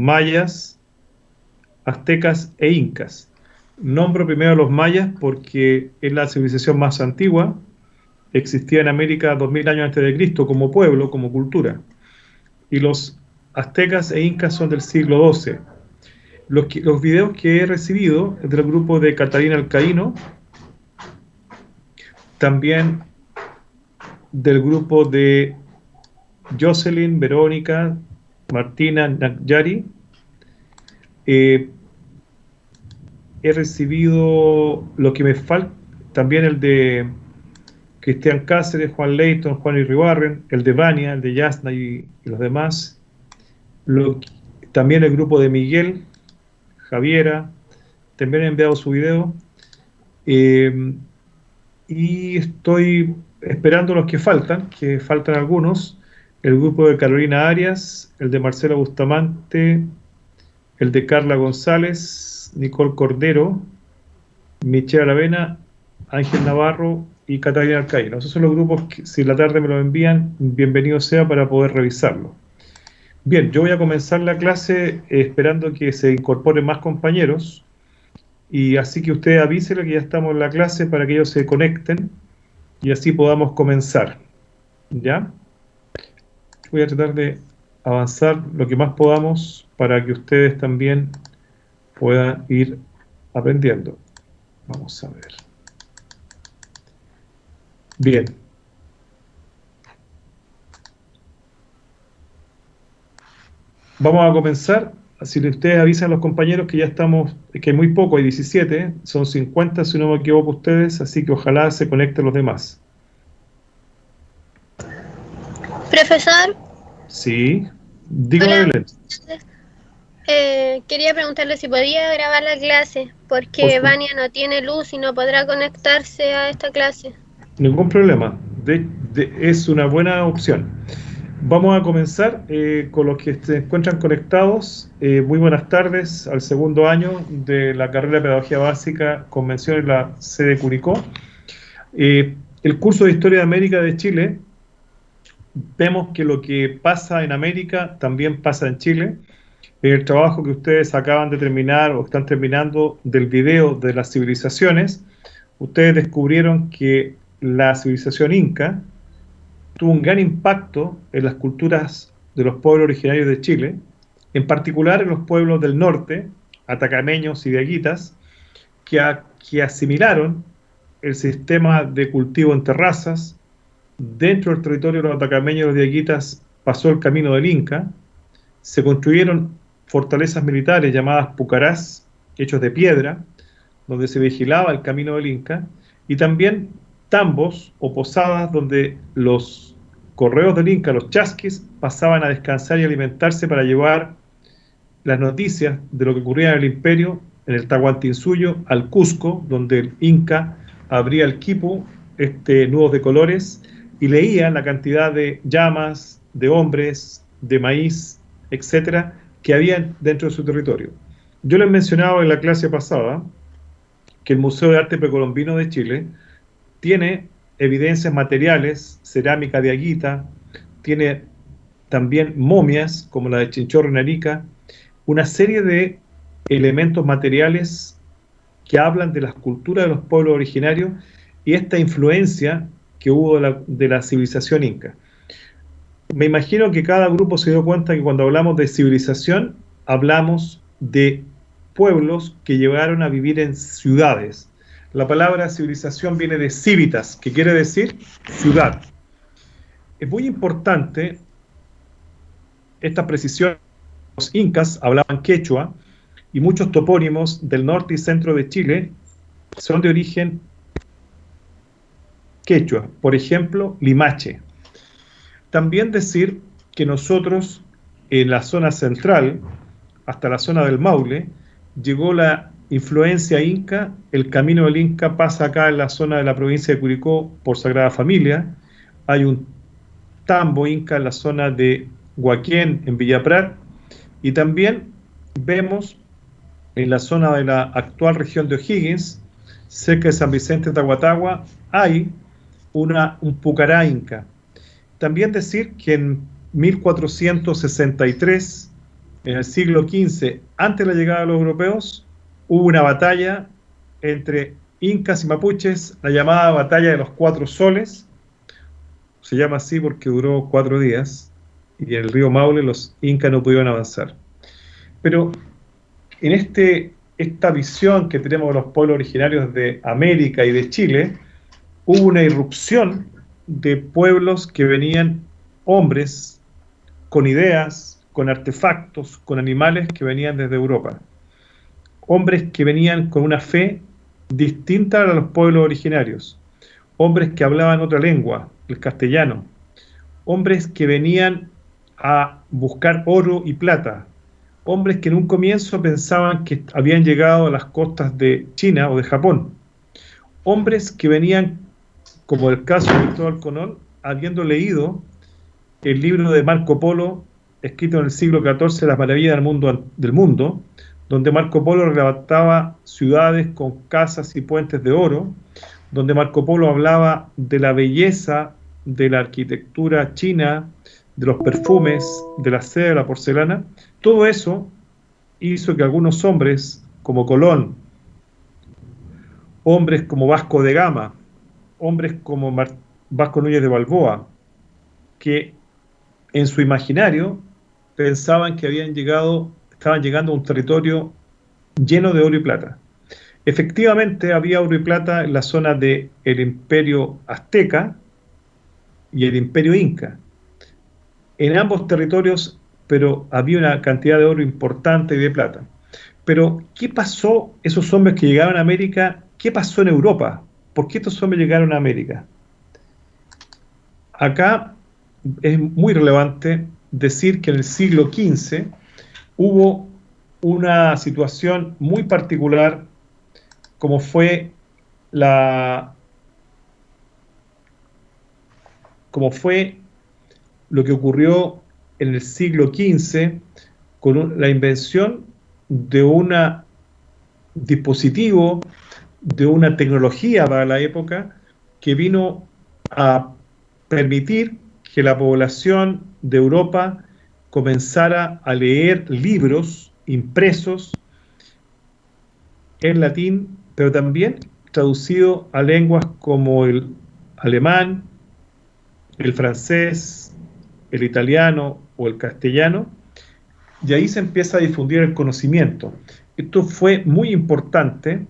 mayas, aztecas e incas. Nombro primero a los mayas porque es la civilización más antigua, existía en América 2000 años antes de Cristo como pueblo, como cultura. Y los aztecas e incas son del siglo XII. Los videos que he recibido del grupo de Catalina Alcaíno, también del grupo de Jocelyn, Verónica, Martina, Nagyari, he recibido lo que me falta, también el de Cristian Cáceres, Juan Leighton, Juan Irribarren, el de Vania, el de Yasna y los demás. También el grupo de Miguel, Javiera, también he enviado su video. Y estoy esperando los que faltan algunos. El grupo de Carolina Arias, el de Marcela Bustamante, el de Carla González, Nicole Cordero, Michelle Aravena, Ángel Navarro y Catalina Alcaíno. Esos son los grupos que, si en la tarde me lo envían, bienvenido sea para poder revisarlo. Bien, yo voy a comenzar la clase esperando que se incorporen más compañeros, y así que usted avísele que ya estamos en la clase para que ellos se conecten y así podamos comenzar. ¿Ya? Voy a tratar de avanzar lo que más podamos para que ustedes también puedan ir aprendiendo. Vamos a ver. Bien. Vamos a comenzar. Si ustedes avisan a los compañeros que ya estamos, que hay muy poco, hay 17, son 50 si no me equivoco ustedes, así que ojalá se conecten los demás. Profesor. Sí, dígame, Belén. Quería preguntarle si podía grabar la clase, porque Vania no tiene luz y no podrá conectarse a esta clase. Ningún problema, es una buena opción. Vamos a comenzar con los que se encuentran conectados. Muy buenas tardes al segundo año de la carrera de Pedagogía Básica, Convención en la sede Curicó. El curso de Historia de América de Chile, vemos que lo que pasa en América también pasa en Chile. El trabajo que ustedes acaban de terminar o están terminando del video de las civilizaciones, ustedes descubrieron que la civilización inca tuvo un gran impacto en las culturas de los pueblos originarios de Chile, en particular en los pueblos del norte, atacameños y diaguitas, que asimilaron el sistema de cultivo en terrazas. Dentro del territorio de los atacameños y los diaguitas pasó el camino del Inca, se construyeron fortalezas militares llamadas pucarás, hechos de piedra, donde se vigilaba el camino del Inca, y también tambos o posadas donde los correos del Inca, los chasquis, pasaban a descansar y alimentarse para llevar las noticias de lo que ocurría en el imperio, en el Tahuantinsuyo, al Cusco, donde el Inca abría el quipu, nudos de colores, y leía la cantidad de llamas, de hombres, de maíz, etcétera, que había dentro de su territorio. Yo les mencionaba en la clase pasada que el Museo de Arte Precolombino de Chile tiene evidencias materiales, cerámica de Aguita, tiene también momias como la de Chinchorro en Arica, una serie de elementos materiales que hablan de las culturas de los pueblos originarios y esta influencia que hubo de la civilización inca. Me imagino que cada grupo se dio cuenta que cuando hablamos de civilización, hablamos de pueblos que llegaron a vivir en ciudades. La palabra civilización viene de civitas, que quiere decir ciudad. Es muy importante esta precisión. Los incas hablaban quechua y muchos topónimos del norte y centro de Chile son de origen quechua. Por ejemplo, Limache. También decir que nosotros en la zona central, hasta la zona del Maule, llegó la influencia inca. El camino del Inca pasa acá en la zona de la provincia de Curicó por Sagrada Familia. Hay un tambo inca en la zona de Huaquén, en Villa Prat, y también vemos en la zona de la actual región de O'Higgins, cerca de San Vicente de Tahuatahua, hay un pucará inca. También decir que en 1463 en el siglo XV, antes de la llegada de los europeos, hubo una batalla entre incas y mapuches, la llamada Batalla de los Cuatro Soles. Se llama así porque duró 4 días, y en el río Maule los incas no pudieron avanzar. Pero en esta visión que tenemos de los pueblos originarios de América y de Chile, hubo una irrupción de pueblos que venían, hombres con ideas, con artefactos, con animales que venían desde Europa. Hombres que venían con una fe distinta a los pueblos originarios. Hombres que hablaban otra lengua, el castellano. Hombres que venían a buscar oro y plata. Hombres que en un comienzo pensaban que habían llegado a las costas de China o de Japón. Hombres que venían, como el caso de Cristóbal Colón, habiendo leído el libro de Marco Polo, escrito en el siglo XIV, Las maravillas del mundo, donde Marco Polo relataba ciudades con casas y puentes de oro, donde Marco Polo hablaba de la belleza de la arquitectura china, de los perfumes, de la seda, de la porcelana. Todo eso hizo que algunos hombres, como Colón, hombres como Vasco de Gama, hombres como Vasco Núñez de Balboa, que en su imaginario pensaban que estaban llegando a un territorio lleno de oro y plata. Efectivamente había oro y plata en la zona del Imperio Azteca y el Imperio Inca. En ambos territorios, pero había una cantidad de oro importante y de plata. Pero, ¿qué pasó esos hombres que llegaron a América? ¿Qué pasó en Europa? ¿Por qué estos hombres llegaron a América? Acá es muy relevante decir que en el siglo XV hubo una situación muy particular, como fue lo que ocurrió en el siglo XV con la invención de un dispositivo, de una tecnología para la época, que vino a permitir que la población de Europa comenzara a leer libros impresos en latín, pero también traducido a lenguas como el alemán, el francés, el italiano o el castellano, y ahí se empieza a difundir el conocimiento. Esto fue muy importante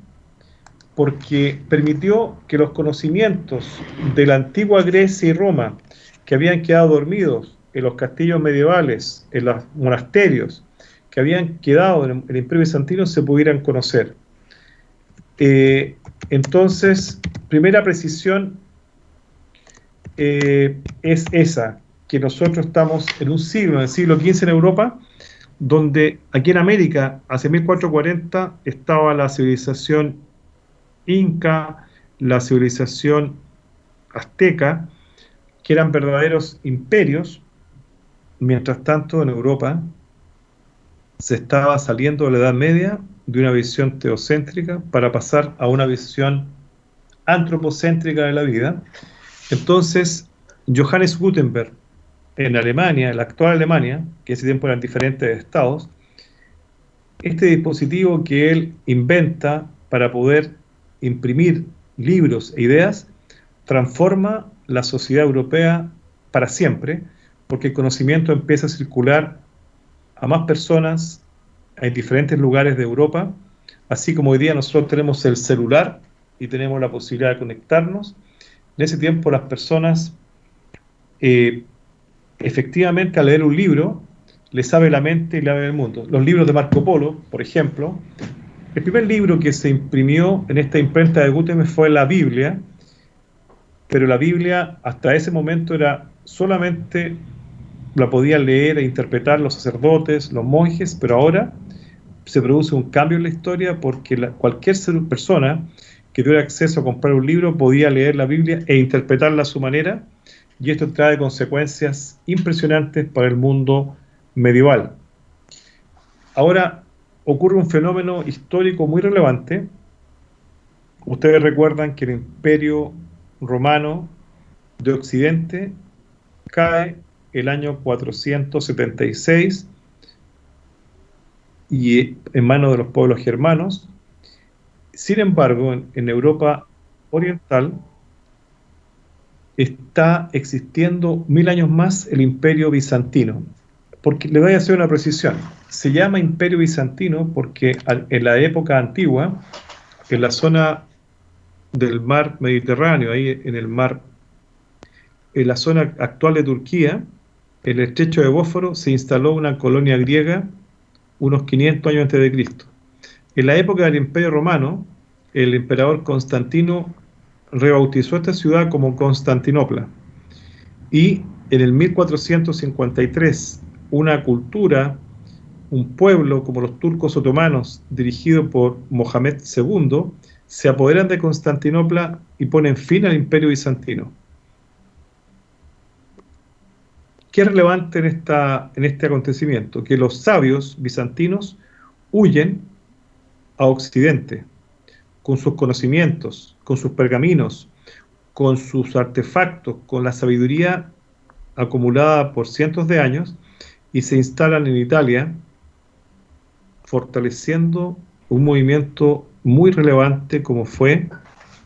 porque permitió que los conocimientos de la antigua Grecia y Roma, que habían quedado dormidos en los castillos medievales, en los monasterios, que habían quedado en el Imperio Bizantino, se pudieran conocer. Entonces, primera precisión es esa, que nosotros estamos en un siglo, en el siglo XV en Europa, donde aquí en América, hace 1440, estaba la civilización inca, la civilización azteca, que eran verdaderos imperios. Mientras tanto, en Europa se estaba saliendo de la Edad Media de una visión teocéntrica para pasar a una visión antropocéntrica de la vida. Entonces, Johannes Gutenberg, en Alemania, en la actual Alemania, que en ese tiempo eran diferentes estados, este dispositivo que él inventa para poder imprimir libros e ideas, transforma la sociedad europea para siempre, porque el conocimiento empieza a circular a más personas en diferentes lugares de Europa, así como hoy día nosotros tenemos el celular y tenemos la posibilidad de conectarnos. En ese tiempo las personas efectivamente al leer un libro les abre la mente y le abre el mundo. Los libros de Marco Polo, por ejemplo, el primer libro que se imprimió en esta imprenta de Gutenberg fue la Biblia, pero la Biblia hasta ese momento era solamente la podían leer e interpretar los sacerdotes, los monjes, pero ahora se produce un cambio en la historia porque cualquier persona que tuviera acceso a comprar un libro podía leer la Biblia e interpretarla a su manera, y esto trae consecuencias impresionantes para el mundo medieval. Ahora ocurre un fenómeno histórico muy relevante. Ustedes recuerdan que el Imperio Romano de Occidente cae el año 476 y en manos de los pueblos germanos. Sin embargo, en Europa Oriental está existiendo 1000 años más el Imperio Bizantino. Porque le voy a hacer una precisión. Se llama Imperio Bizantino porque en la época antigua, en la zona del mar Mediterráneo, ahí en el mar, en la zona actual de Turquía, en el estrecho de Bósforo, se instaló una colonia griega unos 500 años antes de Cristo. En la época del Imperio Romano, el emperador Constantino rebautizó esta ciudad como Constantinopla. Y en el 1453, una cultura, un pueblo como los turcos otomanos, dirigido por Mohamed II, se apoderan de Constantinopla y ponen fin al Imperio Bizantino. ¿Qué es relevante en este acontecimiento? Que los sabios bizantinos huyen a Occidente con sus conocimientos, con sus pergaminos, con sus artefactos, con la sabiduría acumulada por cientos de años, y se instalan en Italia, fortaleciendo un movimiento muy relevante como fue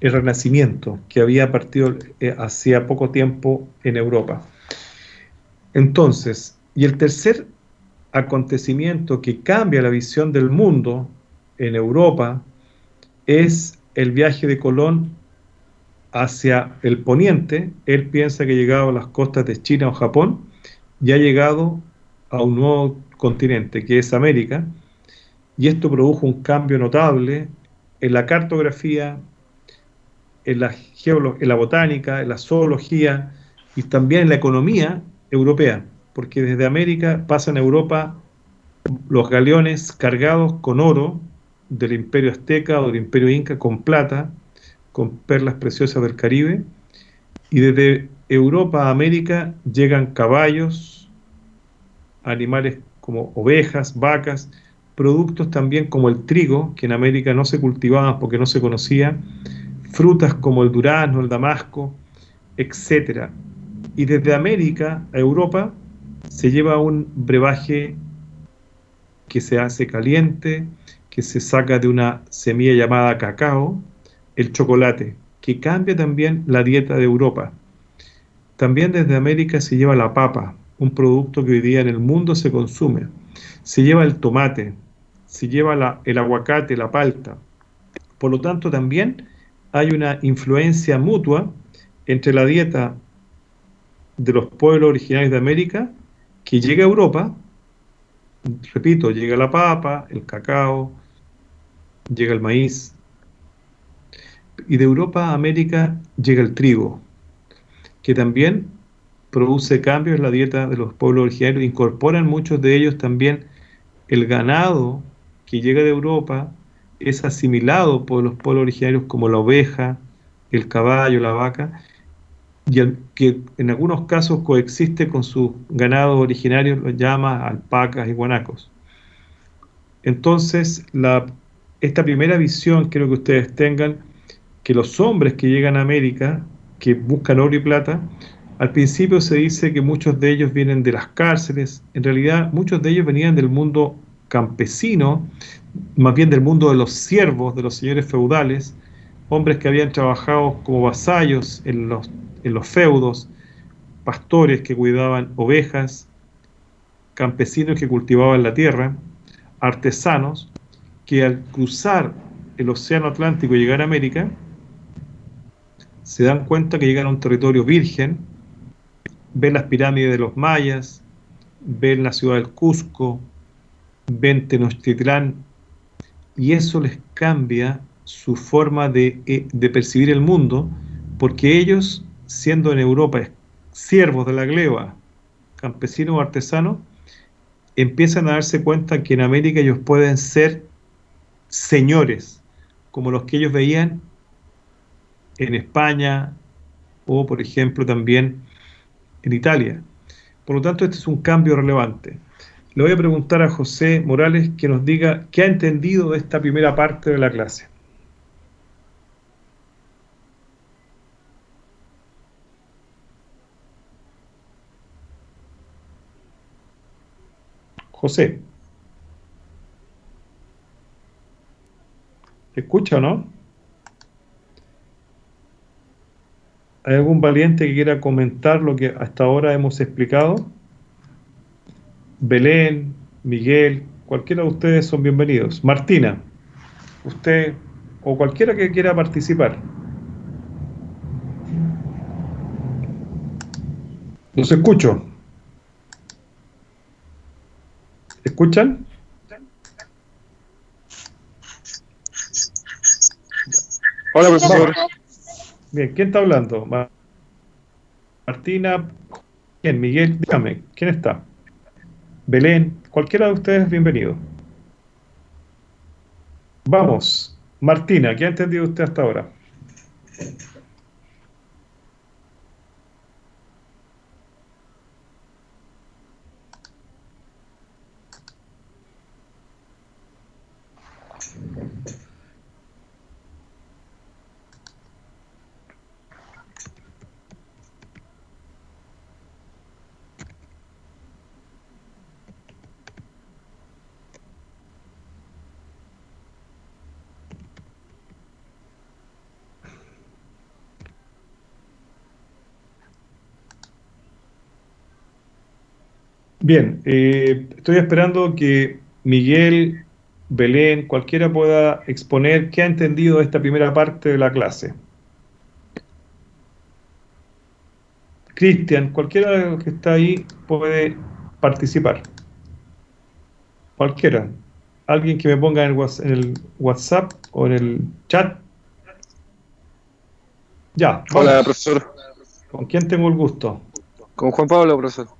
el Renacimiento, que había partido hacía poco tiempo en Europa. Entonces, y el tercer acontecimiento que cambia la visión del mundo en Europa es el viaje de Colón hacia el poniente. Él piensa que ha llegado a las costas de China o Japón y ha llegado a un nuevo continente que es América, y esto produjo un cambio notable en la cartografía, en la botánica, en la zoología y también en la economía europea, porque desde América pasan a Europa los galeones cargados con oro del Imperio Azteca o del Imperio Inca, con plata, con perlas preciosas del Caribe, y desde Europa a América llegan caballos, animales como ovejas, vacas, productos también como el trigo, que en América no se cultivaban porque no se conocía, frutas como el durazno, el damasco, etcétera. Y desde América a Europa se lleva un brebaje que se hace caliente, que se saca de una semilla llamada cacao, el chocolate, que cambia también la dieta de Europa. También desde América se lleva la papa, un producto que hoy día en el mundo se consume. Se lleva el tomate, se lleva el aguacate, la palta. Por lo tanto, también hay una influencia mutua entre la dieta de los pueblos originarios de América que llega a Europa. Repito, llega la papa, el cacao, llega el maíz, y de Europa a América llega el trigo, que también produce cambios en la dieta de los pueblos originarios. Incorporan muchos de ellos también el ganado que llega de Europa, es asimilado por los pueblos originarios como la oveja, el caballo, la vaca, y que en algunos casos coexiste con sus ganados originarios, los llama alpacas y guanacos. Entonces, esta primera visión quiero que ustedes tengan, que los hombres que llegan a América, que buscan oro y plata, al principio se dice que muchos de ellos vienen de las cárceles. En realidad muchos de ellos venían del mundo campesino, más bien del mundo de los siervos, de los señores feudales, hombres que habían trabajado como vasallos en los feudos, pastores que cuidaban ovejas, campesinos que cultivaban la tierra, artesanos que al cruzar el océano Atlántico y llegar a América, se dan cuenta que llegan a un territorio virgen, ven las pirámides de los mayas, ven la ciudad del Cusco, ven Tenochtitlán, y eso les cambia su forma de percibir el mundo, porque ellos, siendo en Europa siervos de la gleba, campesinos o artesanos, empiezan a darse cuenta que en América ellos pueden ser señores, como los que ellos veían en España o, por ejemplo, también en Italia. Por lo tanto, este es un cambio relevante. Le voy a preguntar a José Morales que nos diga qué ha entendido de esta primera parte de la clase. José. ¿Escucha o no? ¿Hay algún valiente que quiera comentar lo que hasta ahora hemos explicado? Belén, Miguel, cualquiera de ustedes son bienvenidos. Martina, usted o cualquiera que quiera participar. Los escucho. ¿Escuchan? Hola, profesor. Bien, ¿quién está hablando? Martina, ¿quién? Miguel, dígame, ¿quién está? Belén, cualquiera de ustedes, bienvenido. Vamos, Martina, ¿qué ha entendido usted hasta ahora? Bien, estoy esperando que Miguel, Belén, cualquiera pueda exponer qué ha entendido de esta primera parte de la clase. Cristian, cualquiera de los que está ahí puede participar. Cualquiera. Alguien que me ponga en el WhatsApp o en el chat. Ya, Hola, vamos. profesor. ¿Con quién tengo el gusto? Con Juan Pablo, profesor.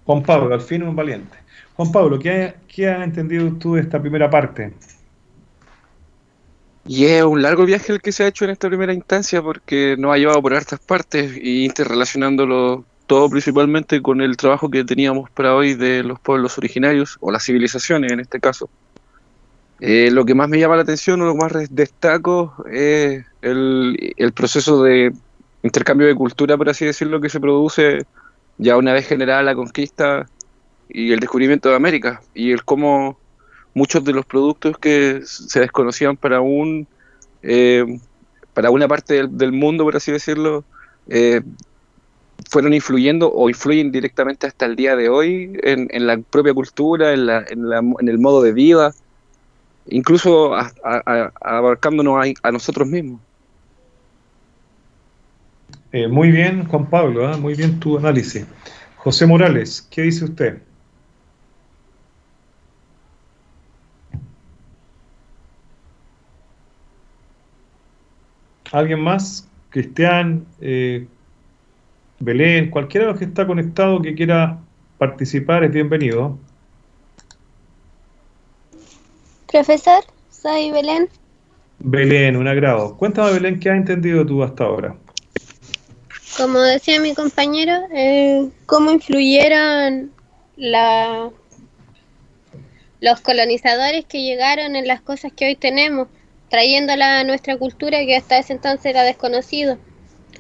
Juan Pablo, al fin un valiente. Juan Pablo, ¿qué has entendido tú de esta primera parte? Y es un largo viaje el que se ha hecho en esta primera instancia porque nos ha llevado por hartas partes y interrelacionándolo todo principalmente con el trabajo que teníamos para hoy de los pueblos originarios o las civilizaciones en este caso. Lo que más me llama la atención o lo que más destaco es el proceso de intercambio de cultura, por así decirlo, que se produce ya una vez generada la conquista y el descubrimiento de América y el cómo muchos de los productos que se desconocían eh, para una parte del mundo, por así decirlo, eh, fueron influyendo o influyen directamente hasta el día de hoy en la propia cultura, en el modo de vida, incluso abarcándonos a nosotros mismos. Muy bien, Juan Pablo, muy bien tu análisis. José Morales, ¿qué dice usted? ¿Alguien más? Cristian, Belén, cualquiera de los que está conectado que quiera participar es bienvenido. Profesor, soy Belén. Belén, un agrado. Cuéntame, Belén, ¿qué has entendido tú hasta ahora? Como decía mi compañero, cómo influyeron la, los colonizadores que llegaron en las cosas que hoy tenemos, trayéndola a nuestra cultura que hasta ese entonces era desconocido.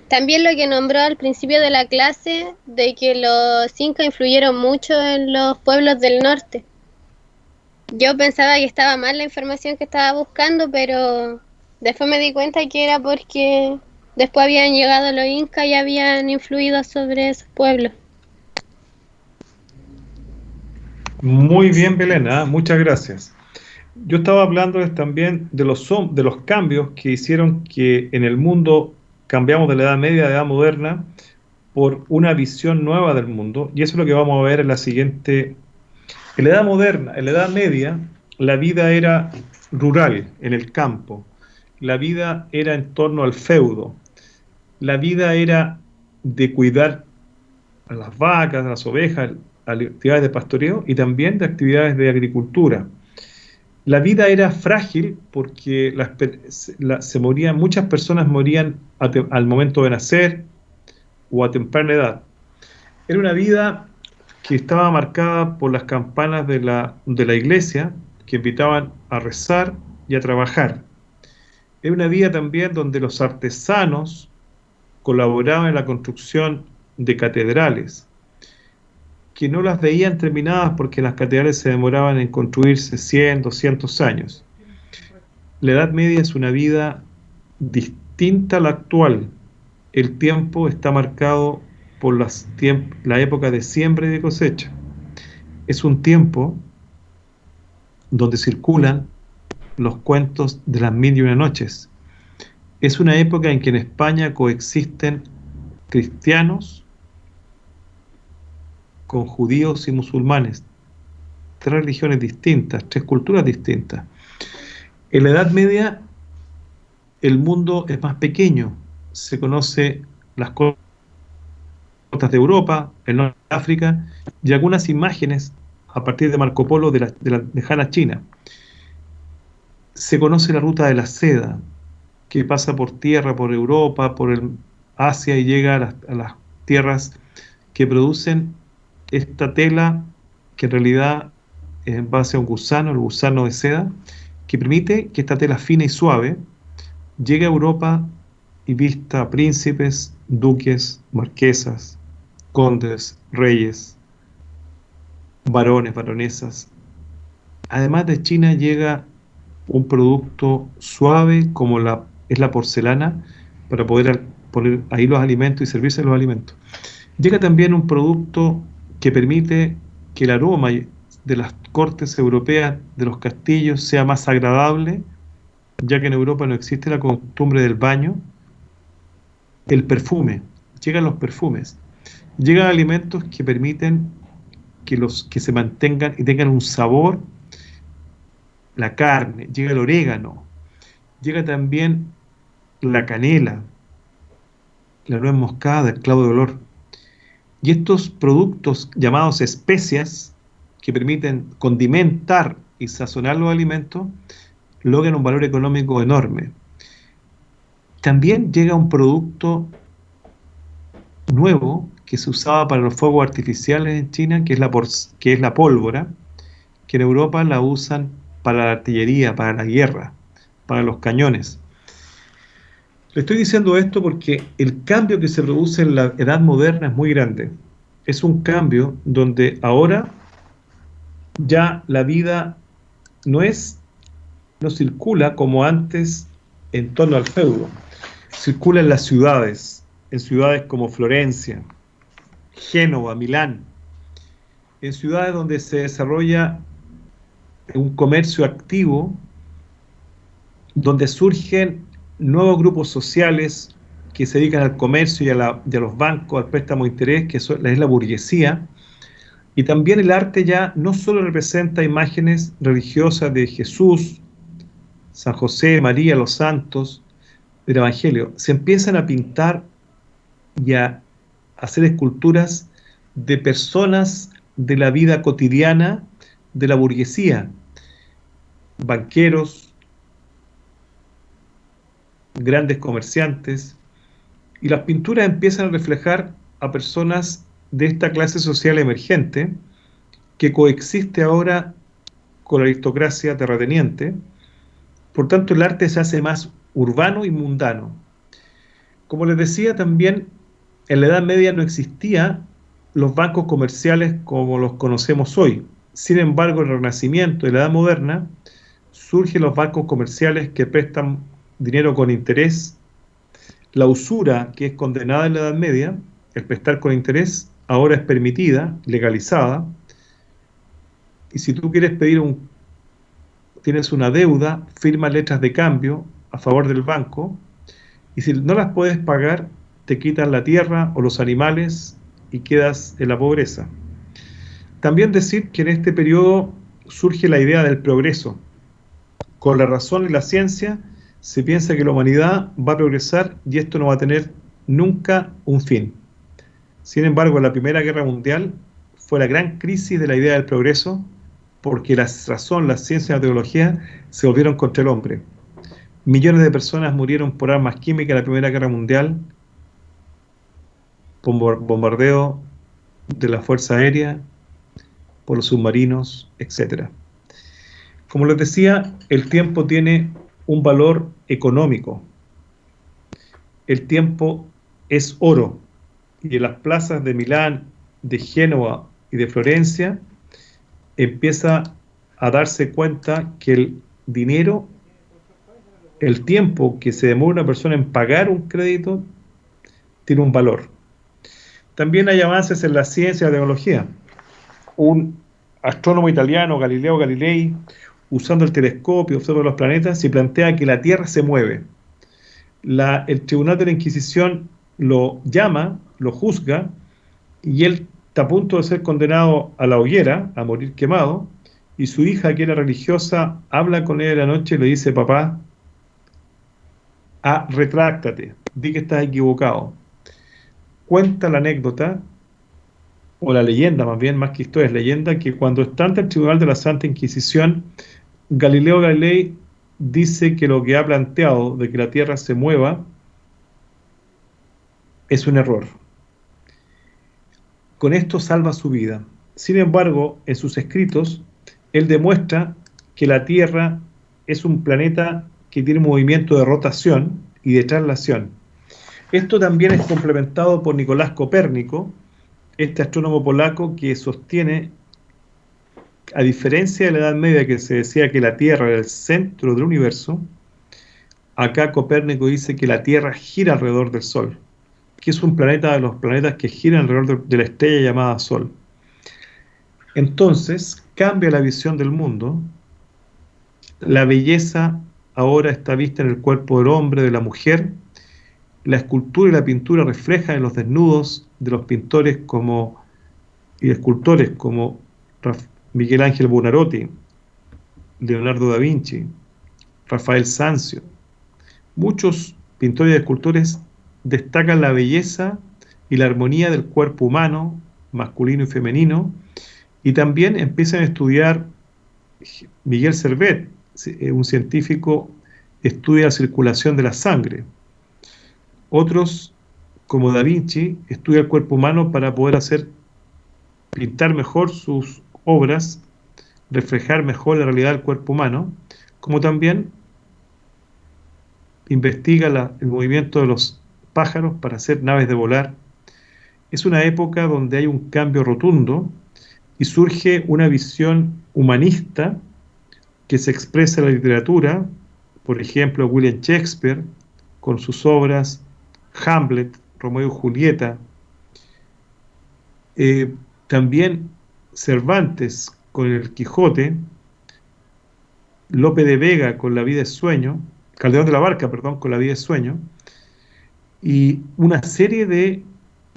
También lo que nombró al principio de la clase, de que los incas influyeron mucho en los pueblos del norte. Yo pensaba que estaba mal la información que estaba buscando, pero después me di cuenta que era porque después habían llegado los incas y habían influido sobre esos pueblos. Muy bien, Belén, muchas gracias. Yo estaba hablando también de de los cambios que hicieron que en el mundo cambiamos de la Edad Media a la Edad Moderna por una visión nueva del mundo, y eso es lo que vamos a ver en la siguiente. En la Edad Moderna, en la Edad Media, la vida era rural, en el campo. La vida era en torno al feudo. La vida era de cuidar a las vacas, a las ovejas, a actividades de pastoreo y también de actividades de agricultura. La vida era frágil porque se morían, muchas personas morían al momento de nacer o a temprana edad. Era una vida que estaba marcada por las campanas de la iglesia que invitaban a rezar y a trabajar. Era una vida también donde los artesanos colaboraban en la construcción de catedrales, que no las veían terminadas porque las catedrales se demoraban en construirse 100, 200 años. La Edad Media es una vida distinta a la actual. El tiempo está marcado por la época de siembra y de cosecha. Es un tiempo donde circulan los cuentos de las mil y una noches. Es una época en que en España coexisten cristianos con judíos y musulmanes, tres religiones distintas, tres culturas distintas. En la Edad Media el mundo es más pequeño, se conoce las costas de Europa, el norte de África y algunas imágenes a partir de Marco Polo de la lejana China. Se conoce la ruta de la seda, que pasa por tierra, por Europa, por Asia y llega a las tierras que producen esta tela que en realidad es en base a un gusano, el gusano de seda, que permite que esta tela fina y suave llegue a Europa y vista a príncipes, duques, marquesas, condes, reyes, varones, baronesas. Además de China llega un producto suave como es la porcelana para poder poner ahí los alimentos y servirse los alimentos. Llega también un producto que permite que el aroma de las cortes europeas, de los castillos, sea más agradable, ya que en Europa no existe la costumbre del baño. El perfume, llegan los perfumes, llegan alimentos que permiten que se mantengan y tengan un sabor, la carne, llega el orégano, llega también la canela, la nuez moscada, el clavo de olor. Y estos productos llamados especias, que permiten condimentar y sazonar los alimentos, logran un valor económico enorme. También llega un producto nuevo que se usaba para los fuegos artificiales en China, que es la pólvora, que en Europa la usan para la artillería, para la guerra, para los cañones. Le estoy diciendo esto porque el cambio que se produce en la edad moderna es muy grande. Es un cambio donde ahora ya la vida no circula como antes en torno al feudo. Circula en ciudades como Florencia, Génova, Milán, en ciudades donde se desarrolla un comercio activo, donde surgen nuevos grupos sociales que se dedican al comercio y a los bancos, al préstamo de interés, que es la burguesía. Y también el arte ya no solo representa imágenes religiosas de Jesús, San José, María, los santos, del Evangelio. Se empiezan a pintar y a hacer esculturas de personas de la vida cotidiana de la burguesía, banqueros, grandes comerciantes, y las pinturas empiezan a reflejar a personas de esta clase social emergente que coexiste ahora con la aristocracia terrateniente. Por tanto, el arte se hace más urbano y mundano. Como les decía, también en la Edad Media no existían los bancos comerciales como los conocemos hoy. Sin embargo, en el Renacimiento y la Edad Moderna surgen los bancos comerciales que prestan dinero con interés. La usura, que es condenada en la Edad Media, el prestar con interés, ahora es permitida, legalizada. Y si tú quieres tienes una deuda, firmas letras de cambio a favor del banco, y si no las puedes pagar, te quitan la tierra o los animales y quedas en la pobreza. También decir que en este periodo surge la idea del progreso. Con la razón y la ciencia se piensa que la humanidad va a progresar y esto no va a tener nunca un fin. Sin embargo, la Primera Guerra Mundial fue la gran crisis de la idea del progreso, porque la razón, la ciencia y la tecnología se volvieron contra el hombre. Millones de personas murieron por armas químicas en la Primera Guerra Mundial, por bombardeo de la Fuerza Aérea, por los submarinos, etc. Como les decía, el tiempo tiene un valor económico. El tiempo es oro. Y en las plazas de Milán, de Génova y de Florencia empieza a darse cuenta que el dinero el tiempo que se demora una persona en pagar un crédito tiene un valor. También hay avances en la ciencia y la tecnología. Un astrónomo italiano, Galileo Galilei, usando el telescopio, observa los planetas y plantea que la Tierra se mueve. El tribunal de la Inquisición lo llama, lo juzga, y él está a punto de ser condenado a la hoguera, a morir quemado, y su hija, que era religiosa, habla con él en la noche y le dice: papá, retráctate, di que estás equivocado. Cuenta la anécdota, o la leyenda más bien, más que historia, es leyenda, que cuando está ante el tribunal de la Santa Inquisición, Galileo Galilei dice que lo que ha planteado de que la Tierra se mueva es un error. Con esto salva su vida. Sin embargo, en sus escritos, él demuestra que la Tierra es un planeta que tiene un movimiento de rotación y de traslación. Esto también es complementado por Nicolás Copérnico, este astrónomo polaco que sostiene, a diferencia de la Edad Media, que se decía que la Tierra era el centro del universo, acá Copérnico dice que la Tierra gira alrededor del Sol, que es un planeta de los planetas que giran alrededor de la estrella llamada Sol. Entonces, cambia la visión del mundo. La belleza ahora está vista en el cuerpo del hombre, de la mujer. La escultura y la pintura reflejan en los desnudos de los pintores y escultores como Miguel Ángel Buonarroti, Leonardo da Vinci, Rafael Sanzio. Muchos pintores y escultores destacan la belleza y la armonía del cuerpo humano, masculino y femenino, y también empiezan a estudiar. Miguel Servet, un científico, estudia la circulación de la sangre. Otros, como Da Vinci, estudia el cuerpo humano para poder pintar mejor sus obras, reflejar mejor la realidad del cuerpo humano, como también investiga el movimiento de los pájaros para hacer naves de volar. Es una época donde hay un cambio rotundo y surge una visión humanista que se expresa en la literatura. Por ejemplo, William Shakespeare con sus obras Hamlet, Romeo y Julieta. También Cervantes con el Quijote, Lope de Vega con La vida es sueño, Calderón de la Barca, perdón, con La vida es sueño, y una serie de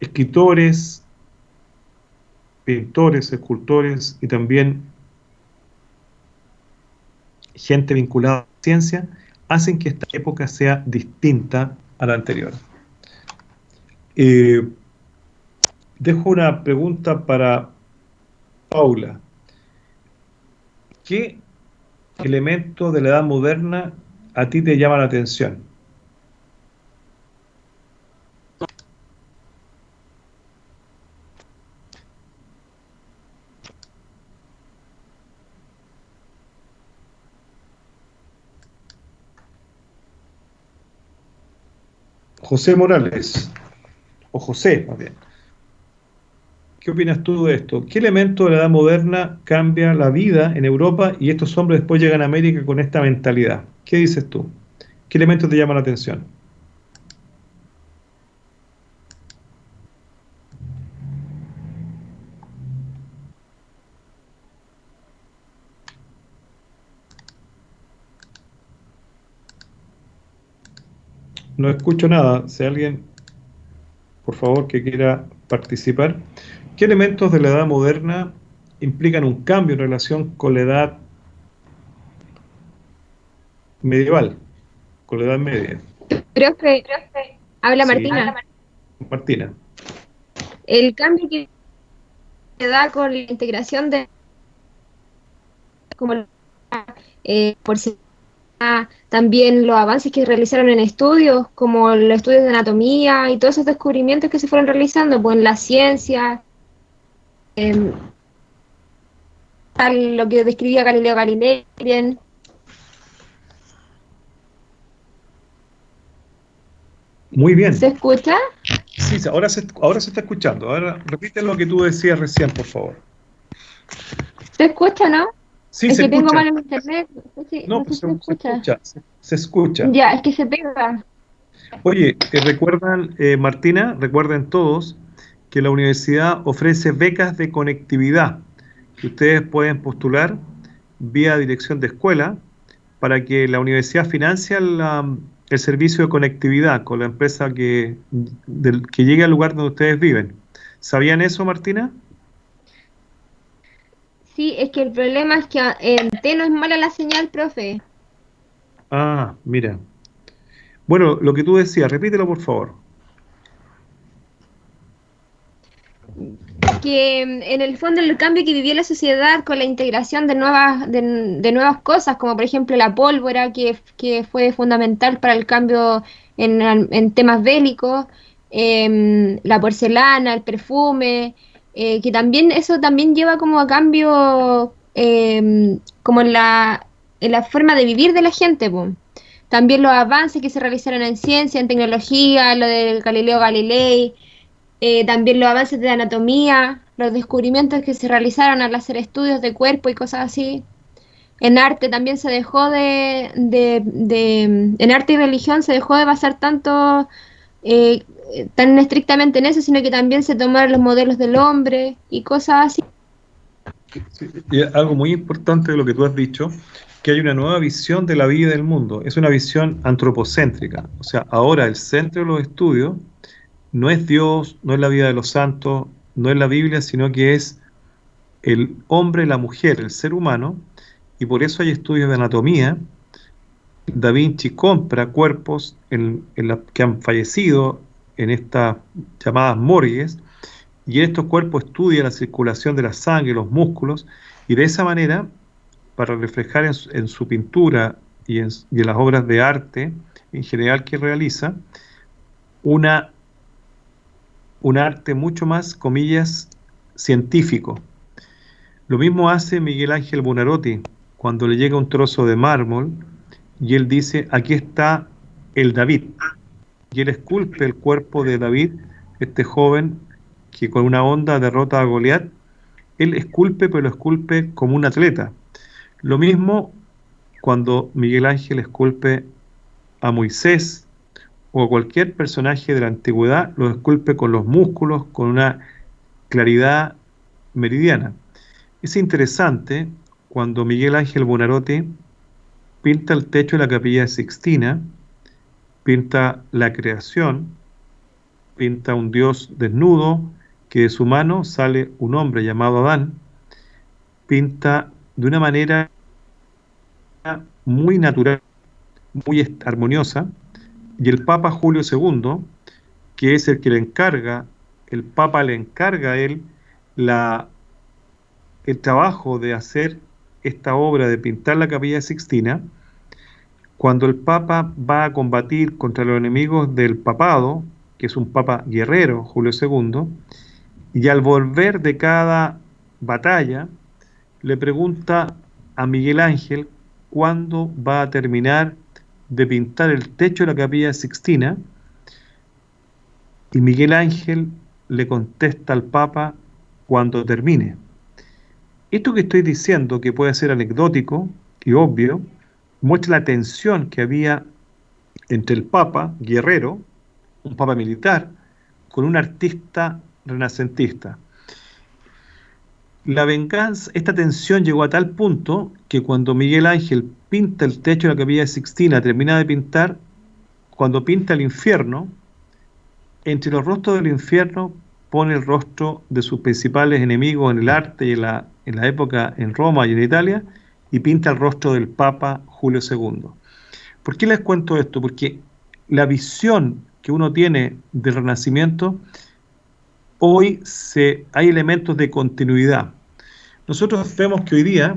escritores, pintores, escultores y también gente vinculada a la ciencia, hacen que esta época sea distinta a la anterior. Dejo una pregunta para Paula. ¿Qué elemento de la edad moderna a ti te llama la atención? José Morales, o José, más bien. ¿Qué opinas tú de esto? ¿Qué elemento de la edad moderna cambia la vida en Europa y estos hombres después llegan a América con esta mentalidad? ¿Qué dices tú? ¿Qué elemento te llama la atención? No escucho nada. Si alguien, por favor, que quiera participar. ¿Qué elementos de la edad moderna implican un cambio en relación con la edad medieval, con la edad media? Creo que habla Sí. Martina. Martina. El cambio que se da con la integración de como por si también los avances que realizaron en estudios, como los estudios de anatomía y todos esos descubrimientos que se fueron realizando pues, en la ciencia, lo que describía Galileo Galilei bien. Muy bien. ¿Se escucha? Sí, ahora se está escuchando. Ahora repite lo que tú decías recién, por favor. ¿Se escucha, no? Sí, Es se que tengo escucha. mal el internet, No, no sé pues si se se escucha. escucha, se escucha. Ya, es que se pega. Oye, recuerdan, Martina, recuerden todos que la universidad ofrece becas de conectividad que ustedes pueden postular vía dirección de escuela para que la universidad financie el servicio de conectividad con la empresa que llegue al lugar donde ustedes viven. ¿Sabían eso, Martina? Sí, es que el problema es que en T no es mala la señal, profe. Ah, mira. Bueno, lo que tú decías, repítelo por favor. Que en el fondo el cambio que vivió la sociedad con la integración de nuevas cosas, como por ejemplo la pólvora, que fue fundamental para el cambio en temas bélicos, la porcelana, el perfume, que también eso también lleva como a cambio como en la forma de vivir de la gente, po. También los avances que se realizaron en ciencia, en tecnología, lo del Galileo Galilei, también los avances de anatomía, los descubrimientos que se realizaron al hacer estudios de cuerpo y cosas así. En arte también se dejó en arte y religión se dejó de basar tanto, eh, tan estrictamente en eso, sino que también se tomaron los modelos del hombre y cosas así. Sí, y algo muy importante de lo que tú has dicho, que hay una nueva visión de la vida y del mundo. Es una visión antropocéntrica. O sea, ahora el centro de los estudios no es Dios, no es la vida de los santos, no es la Biblia, sino que es el hombre, la mujer, el ser humano, y por eso hay estudios de anatomía. Da Vinci compra cuerpos que han fallecido en estas llamadas morgues, y en estos cuerpos estudia la circulación de la sangre, los músculos, y de esa manera, para reflejar en su pintura y en las obras de arte en general que realiza, una, un arte mucho más, comillas, científico. Lo mismo hace Miguel Ángel Buonarroti cuando le llega un trozo de mármol y él dice, aquí está el David. Y él esculpe el cuerpo de David, este joven que con una honda derrota a Goliat. Él esculpe, pero lo esculpe como un atleta. Lo mismo cuando Miguel Ángel esculpe a Moisés o a cualquier personaje de la antigüedad, lo esculpe con los músculos, con una claridad meridiana. Es interesante cuando Miguel Ángel Buonarroti pinta el techo de la Capilla Sixtina, pinta la creación, pinta un Dios desnudo, que de su mano sale un hombre llamado Adán, pinta de una manera muy natural, muy armoniosa, y el Papa Julio II, que es el que le encarga, el Papa le encarga a él la, el trabajo de hacer esta obra de pintar la Capilla Sixtina. Cuando el Papa va a combatir contra los enemigos del papado, que es un Papa guerrero, Julio II, y al volver de cada batalla, le pregunta a Miguel Ángel cuándo va a terminar de pintar el techo de la Capilla Sixtina, y Miguel Ángel le contesta al Papa cuando termine. Esto que estoy diciendo, que puede ser anecdótico y obvio, muestra la tensión que había entre el Papa guerrero, un Papa militar, con un artista renacentista. La venganza, esta tensión llegó a tal punto que cuando Miguel Ángel pinta el techo de la Capilla Sixtina, termina de pintar, cuando pinta el infierno, entre los rostros del infierno pone el rostro de sus principales enemigos en el arte y en la época en Roma y en Italia, y pinta el rostro del Papa Julio II. ¿Por qué les cuento esto? Porque la visión que uno tiene del Renacimiento, hoy hay elementos de continuidad. Nosotros vemos que hoy día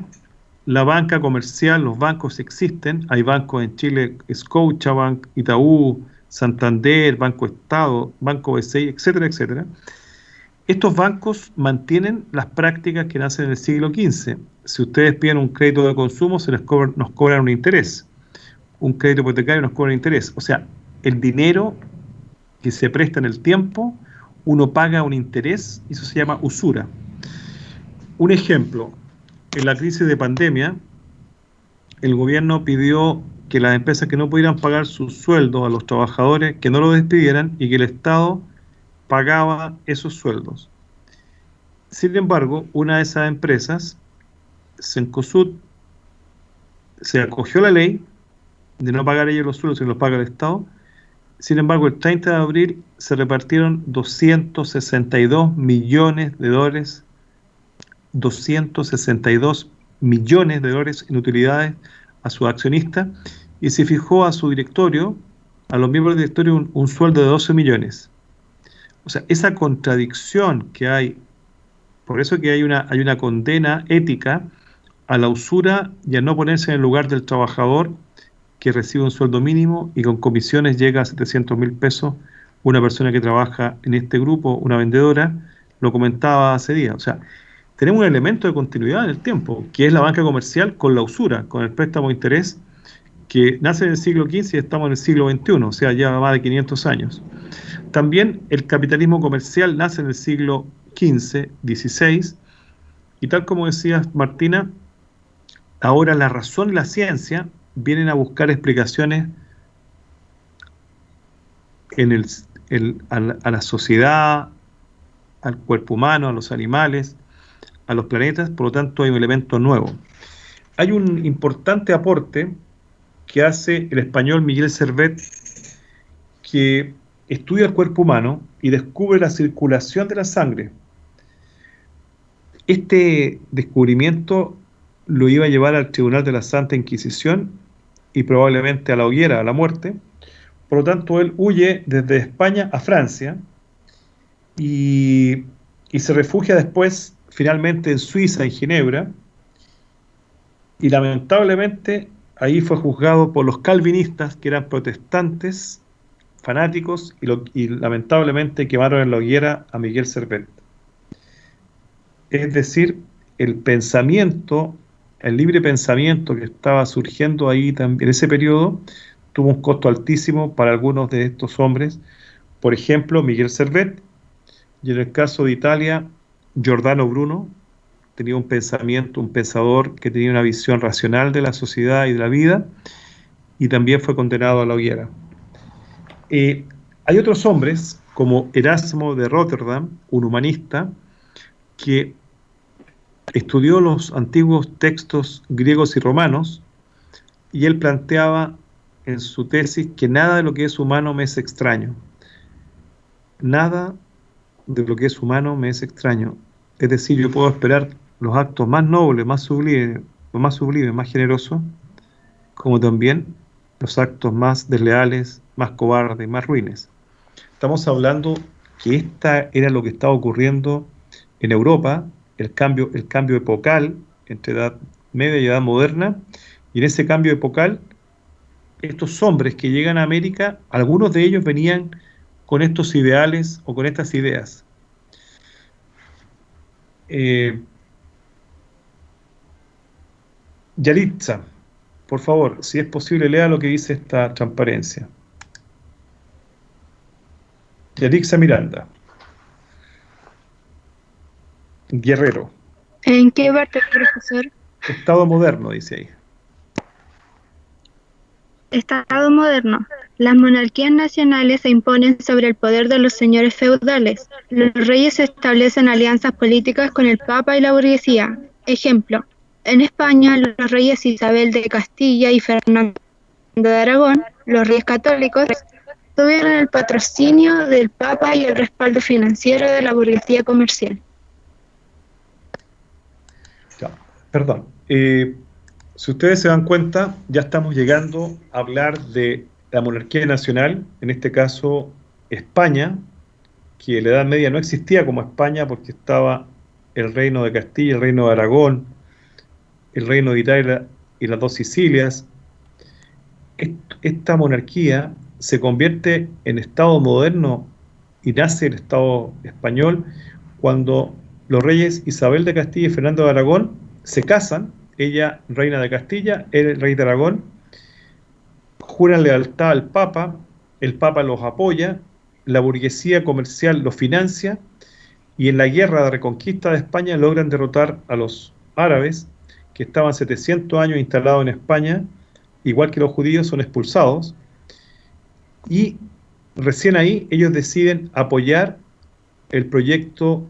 la banca comercial, los bancos existen, hay bancos en Chile, Scotiabank, Itaú, Santander, Banco Estado, Banco BCI, etcétera, etcétera. Estos bancos mantienen las prácticas que nacen en el siglo XV. Si ustedes piden un crédito de consumo, nos cobran un interés. Un crédito hipotecario nos cobra interés. O sea, el dinero que se presta en el tiempo, uno paga un interés y eso se llama usura. Un ejemplo, en la crisis de pandemia, el gobierno pidió que las empresas que no pudieran pagar sus sueldos a los trabajadores, que no los despidieran y que el Estado pagaba esos sueldos. Sin embargo, una de esas empresas, Cencosud, se acogió a la ley de no pagar ellos los sueldos, sino los paga el Estado. Sin embargo, el 30 de abril se repartieron 262 millones de dólares, 262 millones de dólares en utilidades a sus accionistas y se fijó a su directorio, a los miembros del directorio, un sueldo de 12 millones. O sea, esa contradicción que hay, por eso que hay una condena ética a la usura y a no ponerse en el lugar del trabajador que recibe un sueldo mínimo y con comisiones llega a 700.000 pesos. Una persona que trabaja en este grupo, una vendedora, lo comentaba hace días. O sea, tenemos un elemento de continuidad en el tiempo, que es la banca comercial con la usura, con el préstamo de interés, que nace en el siglo XV y estamos en el siglo XXI, o sea, ya más de 500 años. También el capitalismo comercial nace en el siglo XV, XVI, y tal como decías, Martina, ahora la razón y la ciencia vienen a buscar explicaciones a la sociedad, al cuerpo humano, a los animales, a los planetas, por lo tanto hay un elemento nuevo. Hay un importante aporte que hace el español Miguel Servet, que estudia el cuerpo humano y descubre la circulación de la sangre. Este descubrimiento lo iba a llevar al Tribunal de la Santa Inquisición y probablemente a la hoguera, a la muerte. Por lo tanto, él huye desde España a Francia y se refugia después, finalmente, en Suiza, en Ginebra, y lamentablemente ahí fue juzgado por los calvinistas, que eran protestantes, fanáticos, y lamentablemente quemaron en la hoguera a Miguel Servet. Es decir, el pensamiento, el libre pensamiento que estaba surgiendo ahí también en ese periodo, tuvo un costo altísimo para algunos de estos hombres. Por ejemplo, Miguel Servet, y en el caso de Italia, Giordano Bruno, tenía un pensamiento, un pensador que tenía una visión racional de la sociedad y de la vida, y también fue condenado a la hoguera. Hay otros hombres, como Erasmo de Rotterdam, un humanista, que estudió los antiguos textos griegos y romanos, y él planteaba en su tesis que nada de lo que es humano me es extraño. Nada de lo que es humano me es extraño. Es decir, yo puedo esperar los actos más nobles, más sublimes, más generosos, como también los actos más desleales, más cobardes, más ruines. Estamos hablando que esta era lo que estaba ocurriendo en Europa, el cambio epocal entre Edad Media y Edad Moderna, y en ese cambio epocal, estos hombres que llegan a América, algunos de ellos venían con estos ideales o con estas ideas. Yalitza, por favor, si es posible, lea lo que dice esta transparencia. Yalitza Miranda. Guerrero. ¿En qué parte, profesor? Estado moderno, dice ahí. Estado moderno. Las monarquías nacionales se imponen sobre el poder de los señores feudales. Los reyes establecen alianzas políticas con el Papa y la burguesía. Ejemplo, en España los reyes Isabel de Castilla y Fernando de Aragón, los reyes católicos, tuvieron el patrocinio del Papa y el respaldo financiero de la burguesía comercial. Perdón. Si ustedes se dan cuenta, ya estamos llegando a hablar de la monarquía nacional, en este caso España, que en la Edad Media no existía como España porque estaba el reino de Castilla, el reino de Aragón, el reino de Italia y las dos Sicilias. Esta monarquía se convierte en Estado moderno y nace el Estado español cuando los reyes Isabel de Castilla y Fernando de Aragón se casan, ella reina de Castilla, él el rey de Aragón, juran lealtad al Papa, el Papa los apoya, la burguesía comercial los financia, y en la guerra de reconquista de España logran derrotar a los árabes, que estaban 700 años instalados en España, igual que los judíos, son expulsados, y recién ahí ellos deciden apoyar el proyecto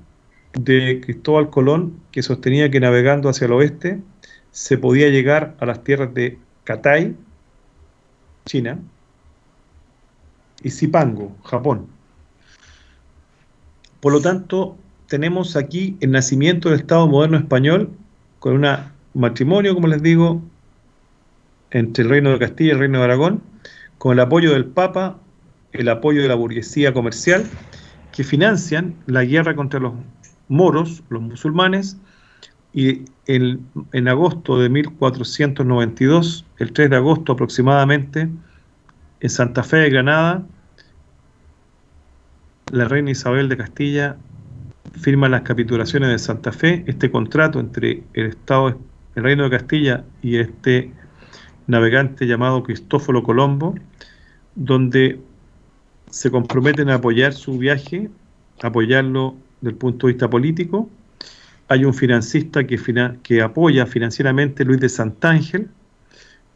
de Cristóbal Colón, que sostenía que navegando hacia el oeste se podía llegar a las tierras de Cathay, China, y Zipango, Japón. Por lo tanto, tenemos aquí el nacimiento del Estado moderno español con un matrimonio, como les digo, entre el Reino de Castilla y el Reino de Aragón, con el apoyo del Papa, el apoyo de la burguesía comercial, que financian la guerra contra los moros, los musulmanes, y en agosto de 1492, el 3 de agosto aproximadamente, en Santa Fe de Granada, la reina Isabel de Castilla firma las capitulaciones de Santa Fe, este contrato entre el Estado, el Reino de Castilla y este navegante llamado Cristóforo Colombo, donde se comprometen a apoyar su viaje, apoyarlo desde el punto de vista político. Hay un financista que apoya financieramente, Luis de Santángel.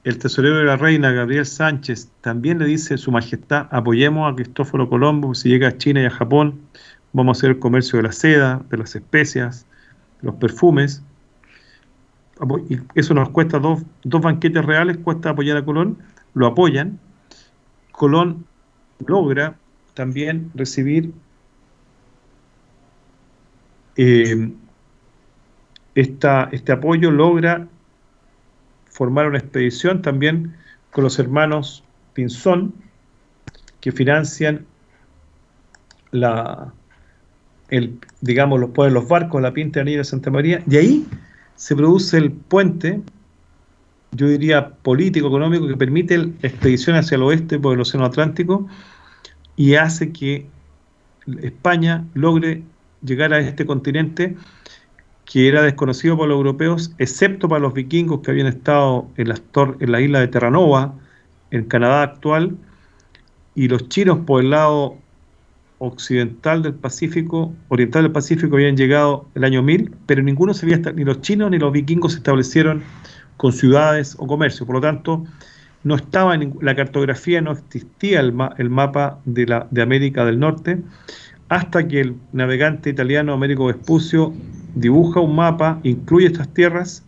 El tesorero de la reina, Gabriel Sánchez, también le dice: Su Majestad, apoyemos a Cristóforo Colombo, si llega a China y a Japón, vamos a hacer el comercio de la seda, de las especias, de los perfumes. Y eso nos cuesta dos banquetes reales, cuesta apoyar a Colón, lo apoyan. Colón logra también recibir este apoyo, logra formar una expedición también con los hermanos Pinzón, que financian digamos, los barcos, la Pinta de Anillo de Santa María, y ahí se produce el puente, yo diría político, económico, que permite la expedición hacia el oeste por el Océano Atlántico y hace que España logre llegar a este continente que era desconocido por los europeos, excepto para los vikingos que habían estado en la isla de Terranova, en Canadá actual, y los chinos por el lado occidental del Pacífico, oriental del Pacífico, habían llegado el año 1000, pero ninguno se había, ni los chinos ni los vikingos se establecieron con ciudades o comercio. Por lo tanto, no estaba en la cartografía, no existía el mapa de América del Norte, hasta que el navegante italiano Amerigo Vespucio dibuja un mapa, incluye estas tierras,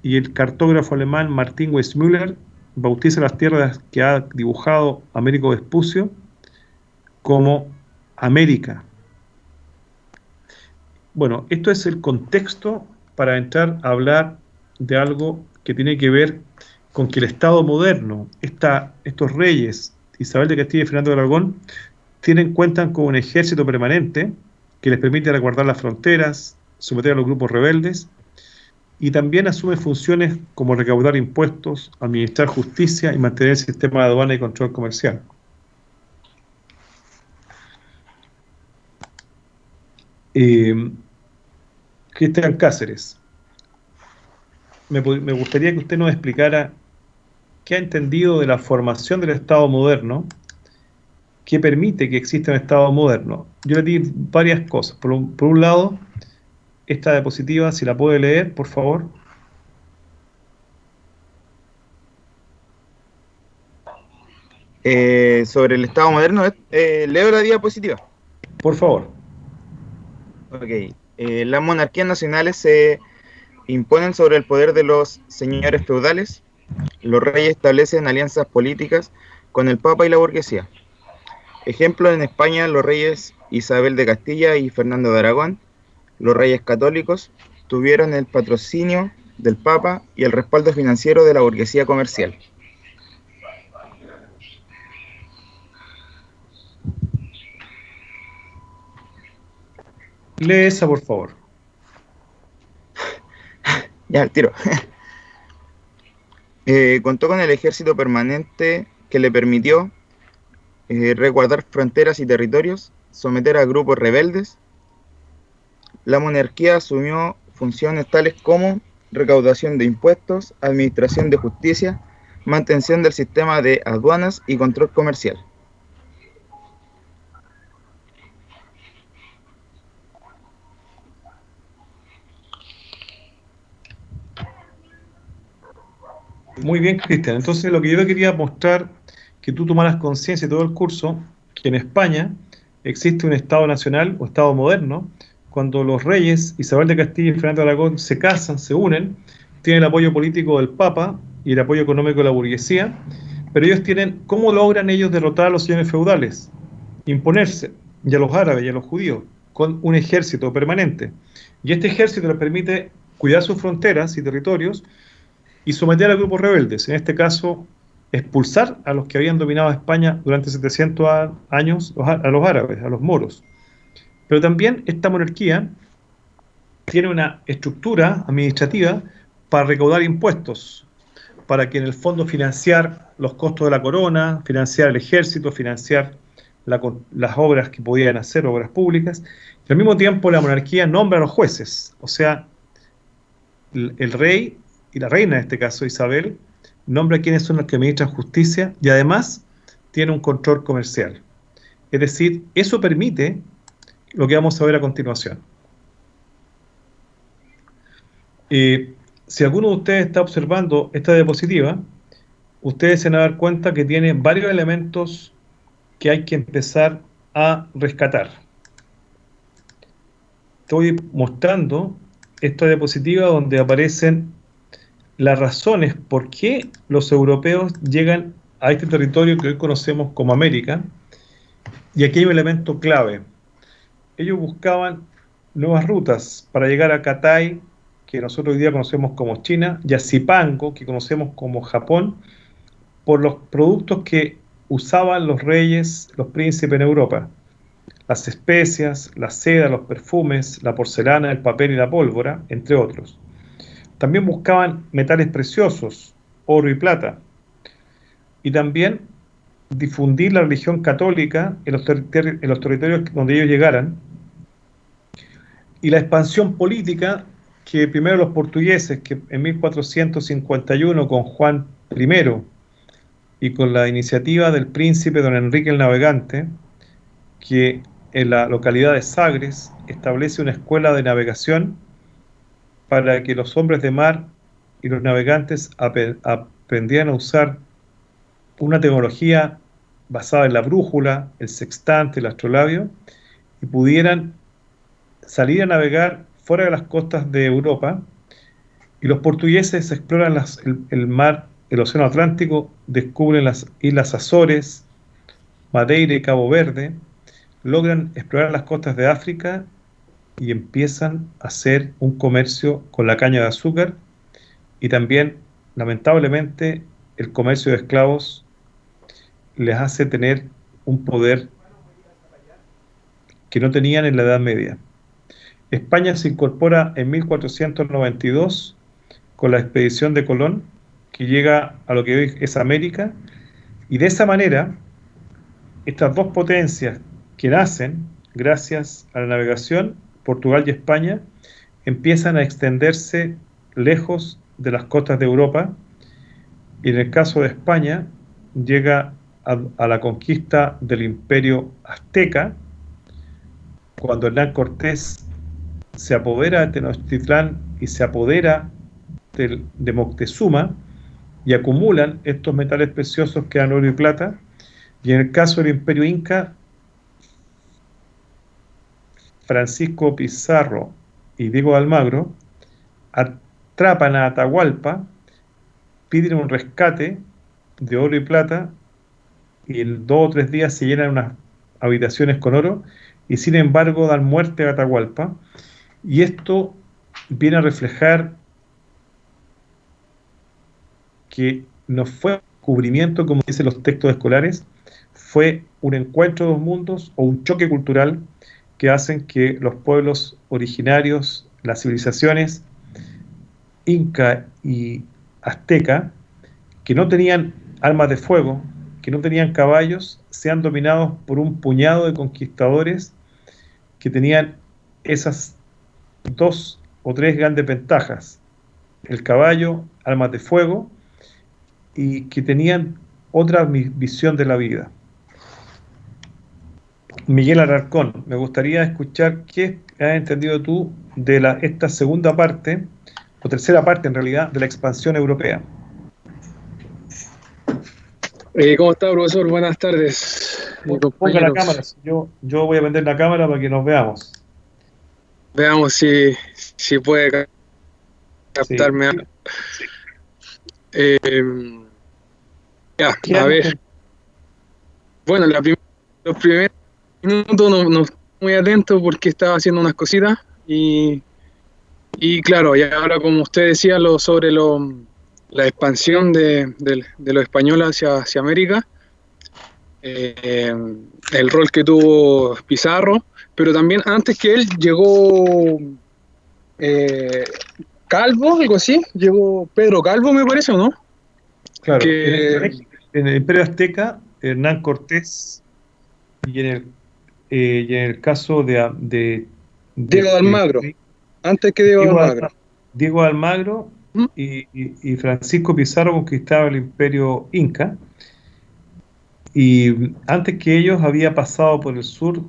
y el cartógrafo alemán Martin Weissmuller bautiza las tierras que ha dibujado Amerigo Vespucio como América. Bueno, esto es el contexto para entrar a hablar de algo que tiene que ver con que el Estado moderno, estos reyes, Isabel de Castilla y Fernando de Aragón, cuentan con un ejército permanente que les permite resguardar las fronteras, someter a los grupos rebeldes, y también asume funciones como recaudar impuestos, administrar justicia y mantener el sistema de aduana y control comercial. Cristian Cáceres, me gustaría que usted nos explicara qué ha entendido de la formación del Estado moderno que permite que exista un Estado moderno. Yo le di varias cosas. Por un lado, esta diapositiva, si la puede leer, por favor. Sobre el Estado moderno, leo la diapositiva. Por favor. Ok. Las monarquías nacionales se imponen sobre el poder de los señores feudales. Los reyes establecen alianzas políticas con el Papa y la burguesía. Ejemplo, en España, los reyes Isabel de Castilla y Fernando de Aragón, los reyes católicos, tuvieron el patrocinio del Papa y el respaldo financiero de la burguesía comercial. Lee esa, por favor. Ya, al tiro. Contó con el ejército permanente que le permitió resguardar fronteras y territorios, someter a grupos rebeldes. La monarquía asumió funciones tales como recaudación de impuestos, administración de justicia, mantención del sistema de aduanas y control comercial. Muy bien, Cristian. Entonces, lo que yo quería mostrar, que tú tomaras conciencia de todo el curso, que en España existe un Estado nacional o Estado moderno, cuando los reyes Isabel de Castilla y Fernando de Aragón se casan, se unen, tienen el apoyo político del Papa y el apoyo económico de la burguesía, pero ellos tienen, ¿cómo logran ellos derrotar a los señores feudales? Imponerse, y a los árabes y a los judíos, con un ejército permanente. Y este ejército les permite cuidar sus fronteras y territorios y someter a grupos rebeldes, en este caso expulsar a los que habían dominado España durante 700 años, a los árabes, a los moros. Pero también esta monarquía tiene una estructura administrativa para recaudar impuestos, para que en el fondo financiar los costos de la corona, financiar el ejército, financiar las obras que podían hacer, obras públicas, y al mismo tiempo la monarquía nombra a los jueces, o sea, el rey y la reina, en este caso Isabel, nombra quiénes son los que administran justicia y además tiene un control comercial. Es decir, eso permite lo que vamos a ver a continuación. Si alguno de ustedes está observando esta diapositiva, ustedes se van a dar cuenta que tiene varios elementos que hay que empezar a rescatar. Estoy mostrando esta diapositiva donde aparecen las razones por qué los europeos llegan a este territorio que hoy conocemos como América, y aquí hay un elemento clave. Ellos buscaban nuevas rutas para llegar a Cathay, que nosotros hoy día conocemos como China, y a Zipango, que conocemos como Japón, por los productos que usaban los reyes, los príncipes en Europa. Las especias, la seda, los perfumes, la porcelana, el papel y la pólvora, entre otros. También buscaban metales preciosos, oro y plata, y también difundir la religión católica en los territorios donde ellos llegaran, y la expansión política que primero los portugueses, que en 1451 con Juan I y con la iniciativa del príncipe don Enrique el Navegante, que en la localidad de Sagres establece una escuela de navegación para que los hombres de mar y los navegantes aprendieran a usar una tecnología basada en la brújula, el sextante, el astrolabio, y pudieran salir a navegar fuera de las costas de Europa. Y los portugueses exploran el mar, el océano Atlántico, descubren las islas Azores, Madeira y Cabo Verde, logran explorar las costas de África y empiezan a hacer un comercio con la caña de azúcar, y también, lamentablemente, el comercio de esclavos les hace tener un poder que no tenían en la Edad Media. España se incorpora en 1492 con la expedición de Colón, que llega a lo que hoy es América, y de esa manera, estas dos potencias que nacen gracias a la navegación, Portugal y España, empiezan a extenderse lejos de las costas de Europa, y en el caso de España llega a la conquista del imperio azteca, cuando Hernán Cortés se apodera de Tenochtitlán y se apodera de Moctezuma, y acumulan estos metales preciosos que eran oro y plata. Y en el caso del imperio inca, Francisco Pizarro y Diego de Almagro atrapan a Atahualpa, piden un rescate de oro y plata, y en 2 o 3 días se llenan unas habitaciones con oro, y sin embargo dan muerte a Atahualpa. Y esto viene a reflejar que no fue un descubrimiento, como dicen los textos escolares, fue un encuentro de dos mundos o un choque cultural que hacen que los pueblos originarios, las civilizaciones inca y azteca, que no tenían armas de fuego, que no tenían caballos, sean dominados por un puñado de conquistadores que tenían esas 2 o 3 grandes ventajas: el caballo, armas de fuego, y que tenían otra visión de la vida. Miguel Alarcón, me gustaría escuchar qué has entendido tú de esta segunda parte, o tercera parte en realidad, de la expansión europea. ¿Cómo está, profesor? Buenas tardes, Ponga la cámara, compañeros. yo voy a prender la cámara para que nos veamos. Veamos si puede Sí. captarme. Eh, ya, ¿Qué a años ver. Bueno, los primeros minutos no estuve muy atento porque estaba haciendo unas cositas y claro, y ahora como usted decía sobre la expansión de los españoles hacia América, eh, el rol que tuvo Pizarro, pero también antes que él llegó eh, Calvo, algo así, llegó Pedro Calvo, me parece, ¿o no? Claro, Que en el Imperio Azteca, Hernán Cortés, y y en el caso Diego de Almagro, de antes que Diego de Diego, Almagro. Diego de Almagro ¿Mm? y Francisco Pizarro conquistaba el Imperio Inca, y antes que ellos había pasado por el sur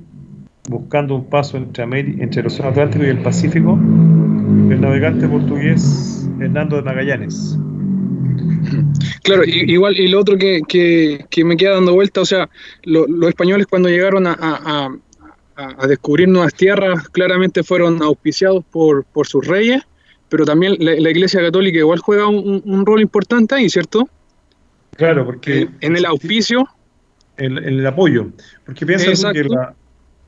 buscando un paso entre el Océano Atlántico y el Pacífico, el navegante portugués Hernando de Magallanes. Claro, igual, y lo otro que me queda dando vuelta, o sea, los españoles cuando llegaron a descubrir nuevas tierras, claramente fueron auspiciados por sus reyes, pero también la Iglesia Católica igual juega un rol importante ahí, ¿cierto? Claro, porque En el auspicio, el apoyo, porque piensa tú que exacto.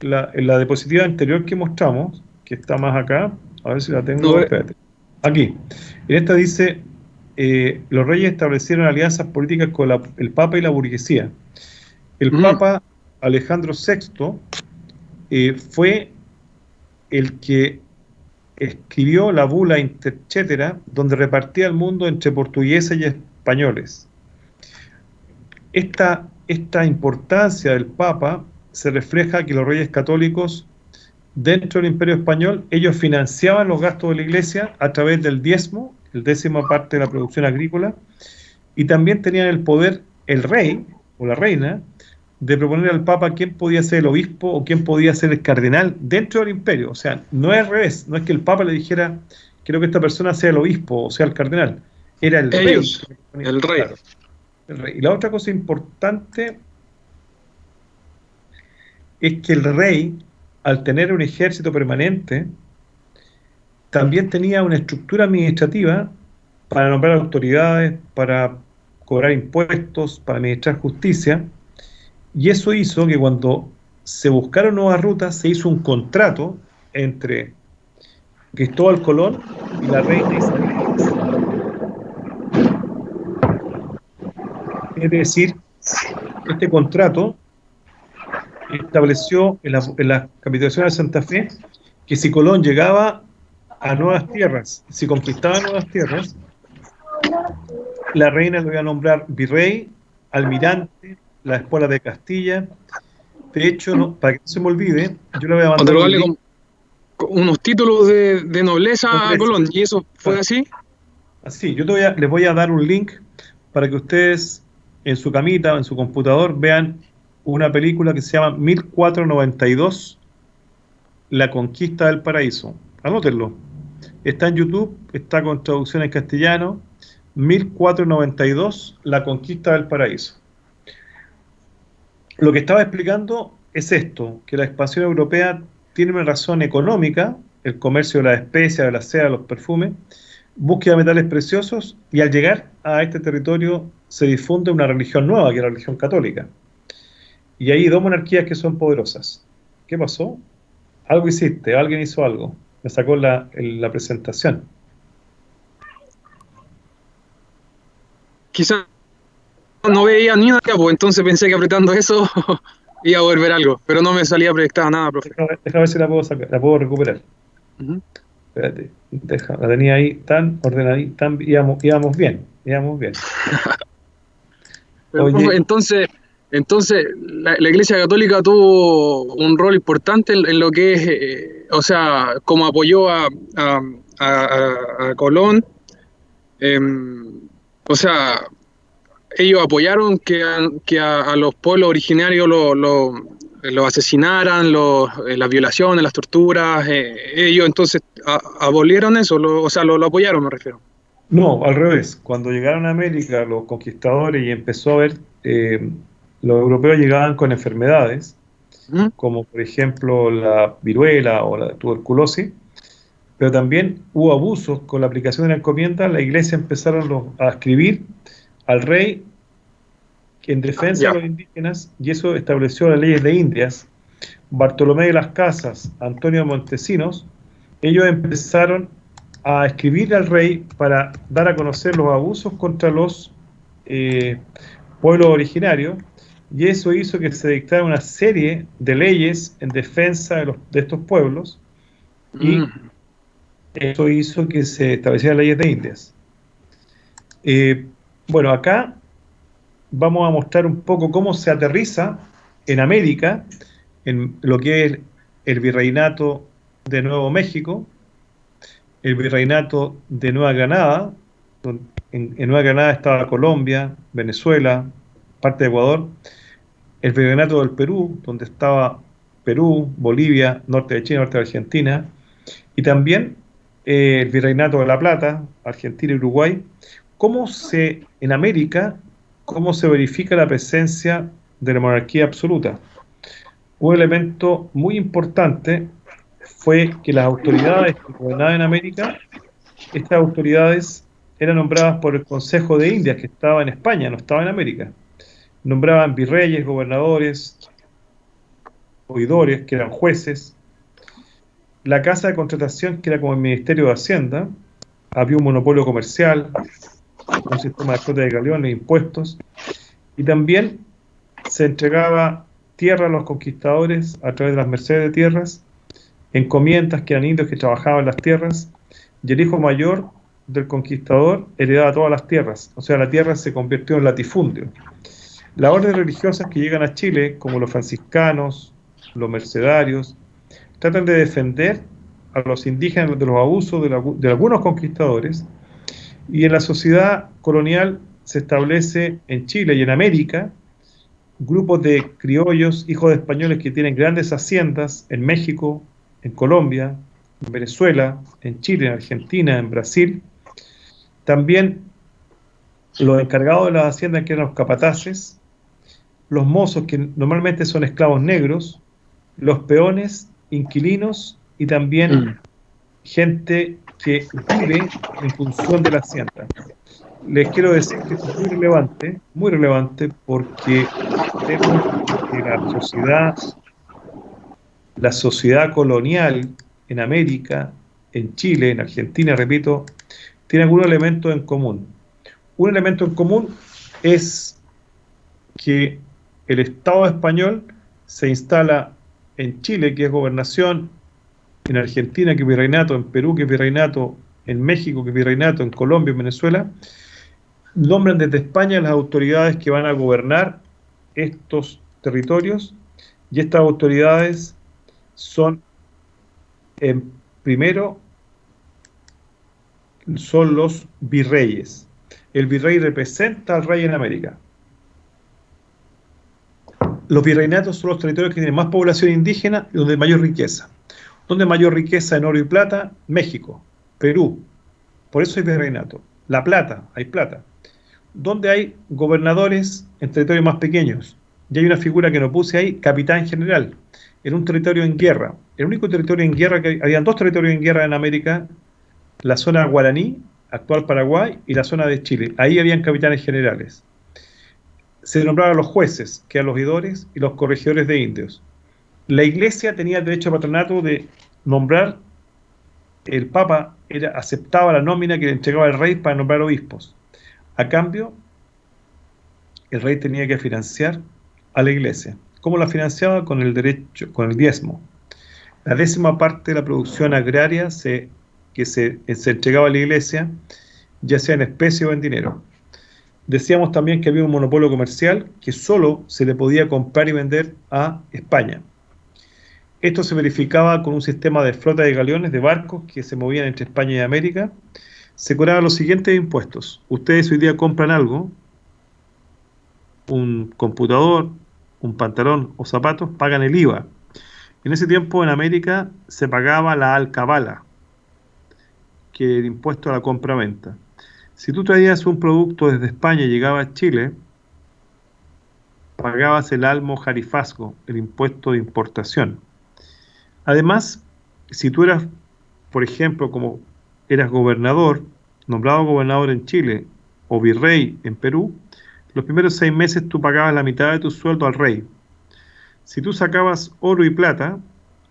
en la diapositiva anterior que mostramos, que está más acá, a ver si la No, tengo, espérate, aquí, en esta dice, los reyes establecieron alianzas políticas con el Papa y la burguesía. El ujú, Papa Alejandro VI fue el que escribió la bula Interchetera, donde repartía el mundo entre portugueses y españoles. Esta importancia del Papa se refleja que los reyes católicos dentro del Imperio Español, ellos financiaban los gastos de la Iglesia a través del diezmo, el décima parte de la producción agrícola, y también tenían el poder, el rey o la reina, de proponer al Papa quién podía ser el obispo o quién podía ser el cardenal dentro del imperio. O sea, no es al revés, no es que el Papa le dijera, quiero que esta persona sea el obispo o sea el cardenal, era el rey. ellos, el rey. Claro, el rey. Y la otra cosa importante es que el rey, al tener un ejército permanente, también tenía una estructura administrativa para nombrar autoridades, para cobrar impuestos, para administrar justicia, y eso hizo que cuando se buscaron nuevas rutas, se hizo un contrato entre Cristóbal Colón y la reina Isabel. Es decir, este contrato estableció en la capitulación de Santa Fe que si Colón llegaba a nuevas tierras, si conquistaba nuevas tierras, la reina lo iba a nombrar virrey, almirante, la esposa de Castilla. De hecho, no, para que no se me olvide, yo le voy a mandar un Otorgarle link. unos títulos de nobleza a Colón, y eso fue así. Así, les voy a dar un link para que ustedes en su camita o en su computador vean una película que se llama 1492, La Conquista del Paraíso. Anótenlo. Está en YouTube, está con traducción en castellano. 1492, La Conquista del Paraíso. Lo que estaba explicando es esto, que la expansión europea tiene una razón económica, el comercio de las especias, de la seda, de los perfumes, búsqueda de metales preciosos, y al llegar a este territorio se difunde una religión nueva, que es la religión católica. Y hay dos monarquías que son poderosas. ¿Qué pasó? Algo hiciste, alguien hizo algo. Me sacó la presentación. Quizás no veía ni una, pues entonces pensé que apretando eso iba a poder ver algo, pero no me salía proyectada nada, profe. Déjame ver si la puedo sacar, la puedo recuperar. Uh-huh. Espérate, la tenía ahí tan ordenadita, íbamos bien. Pero, Oye, profe, entonces la Iglesia Católica tuvo un rol importante en lo que es, o sea, como apoyó a Colón, o sea, ellos apoyaron que a los pueblos originarios los asesinaran, las violaciones, las torturas, ellos entonces abolieron eso, o sea, lo apoyaron, me refiero. No, al revés. Cuando llegaron a América los conquistadores y empezó a ver, los europeos llegaban con enfermedades, ¿Mm? como por ejemplo la viruela o la tuberculosis, pero también hubo abusos con la aplicación de la encomienda. La iglesia empezaron a escribir al rey en defensa de Ya. los indígenas y eso estableció las leyes de Indias. Bartolomé de las Casas, Antonio de Montesinos, ellos empezaron a escribir al rey para dar a conocer los abusos contra los eh, pueblos originarios, y eso hizo que se dictara una serie de leyes en defensa de estos pueblos, y Mm. eso hizo que se establecieran leyes de Indias. Eh, bueno, acá vamos a mostrar un poco cómo se aterriza en América, en lo que es el virreinato de Nuevo México, el virreinato de Nueva Granada. En Nueva Granada estaba Colombia, Venezuela, parte de Ecuador, el virreinato del Perú, donde estaba Perú, Bolivia, norte de Chile, norte de Argentina, y también el virreinato de La Plata, Argentina y Uruguay. En América, cómo se verifica la presencia de la monarquía absoluta? Un elemento muy importante fue que las autoridades que gobernaban en América, estas autoridades eran nombradas por el Consejo de Indias, que estaba en España, no estaba en América. Nombraban virreyes, gobernadores, oidores, que eran jueces, la casa de contratación, que era como el Ministerio de Hacienda, había un monopolio comercial, un sistema de flota de galeones, impuestos, y también se entregaba tierra a los conquistadores a través de las mercedes de tierras, encomiendas que eran indios que trabajaban en las tierras, y el hijo mayor del conquistador heredaba todas las tierras, o sea, la tierra se convirtió en latifundio. Las órdenes religiosas que llegan a Chile, como los franciscanos, los mercedarios, tratan de defender a los indígenas de los abusos de algunos conquistadores, y en la sociedad colonial se establece en Chile y en América grupos de criollos, hijos de españoles, que tienen grandes haciendas en México, en Colombia, en Venezuela, en Chile, en Argentina, en Brasil. También los encargados de las haciendas, que eran los capataces, los mozos, que normalmente son esclavos negros, los peones, inquilinos, y también Mm. gente que vive en función de la hacienda. Les quiero decir que esto es muy relevante, porque vemos que la sociedad colonial en América, en Chile, en Argentina, repito, tiene algunos elementos en común. Un elemento en común es que el Estado español se instala en Chile, que es gobernación, en Argentina, que es virreinato, en Perú, que es virreinato, en México, que es virreinato, en Colombia, en Venezuela. Nombran desde España las autoridades que van a gobernar estos territorios, y estas autoridades son, primero, son los virreyes. El virrey representa al rey en América. Los virreinatos son los territorios que tienen más población indígena y donde hay mayor riqueza. Donde hay mayor riqueza en oro y plata, México, Perú. Por eso hay virreinato. La plata, hay plata. Donde hay gobernadores en territorios más pequeños. Y hay una figura que no puse ahí, capitán general, en un territorio en guerra. El único territorio en guerra habían dos territorios en guerra en América: la zona guaraní, actual Paraguay, y la zona de Chile. Ahí habían capitanes generales. Se nombraban los jueces, que eran los oidores, y los corregidores de indios. La iglesia tenía el derecho patronato de nombrar, el papa aceptaba la nómina que le entregaba el rey para nombrar obispos. A cambio, el rey tenía que financiar a la iglesia. ¿Cómo la financiaba? Con el diezmo. La 10ª parte de la producción agraria que se entregaba a la iglesia, ya sea en especie o en dinero. Decíamos también que había un monopolio comercial que solo se le podía comprar y vender a España. Esto se verificaba con un sistema de flota de galeones, de barcos que se movían entre España y América. Se cobraban los siguientes impuestos. Ustedes hoy día compran algo, un computador, un pantalón o zapatos, pagan el IVA. En ese tiempo en América se pagaba la alcabala, que es el impuesto a la compra-venta. Si tú traías un producto desde España y llegaba a Chile, pagabas el almojarifazgo, el impuesto de importación. Además, si tú eras, por ejemplo, como eras gobernador, nombrado gobernador en Chile o virrey en Perú, los primeros 6 meses tú pagabas la mitad de tu sueldo al rey. Si tú sacabas oro y plata,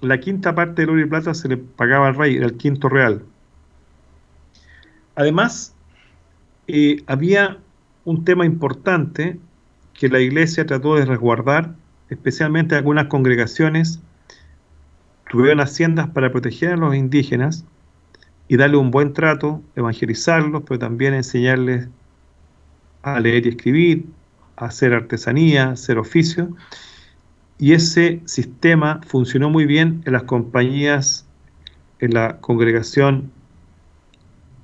la quinta parte del oro y plata se le pagaba al rey, era el quinto real. Además, había un tema importante que la iglesia trató de resguardar, especialmente algunas congregaciones tuvieron haciendas para proteger a los indígenas y darle un buen trato, evangelizarlos, pero también enseñarles a leer y escribir, a hacer artesanía, a hacer oficio. Y ese sistema funcionó muy bien en las compañías, en la congregación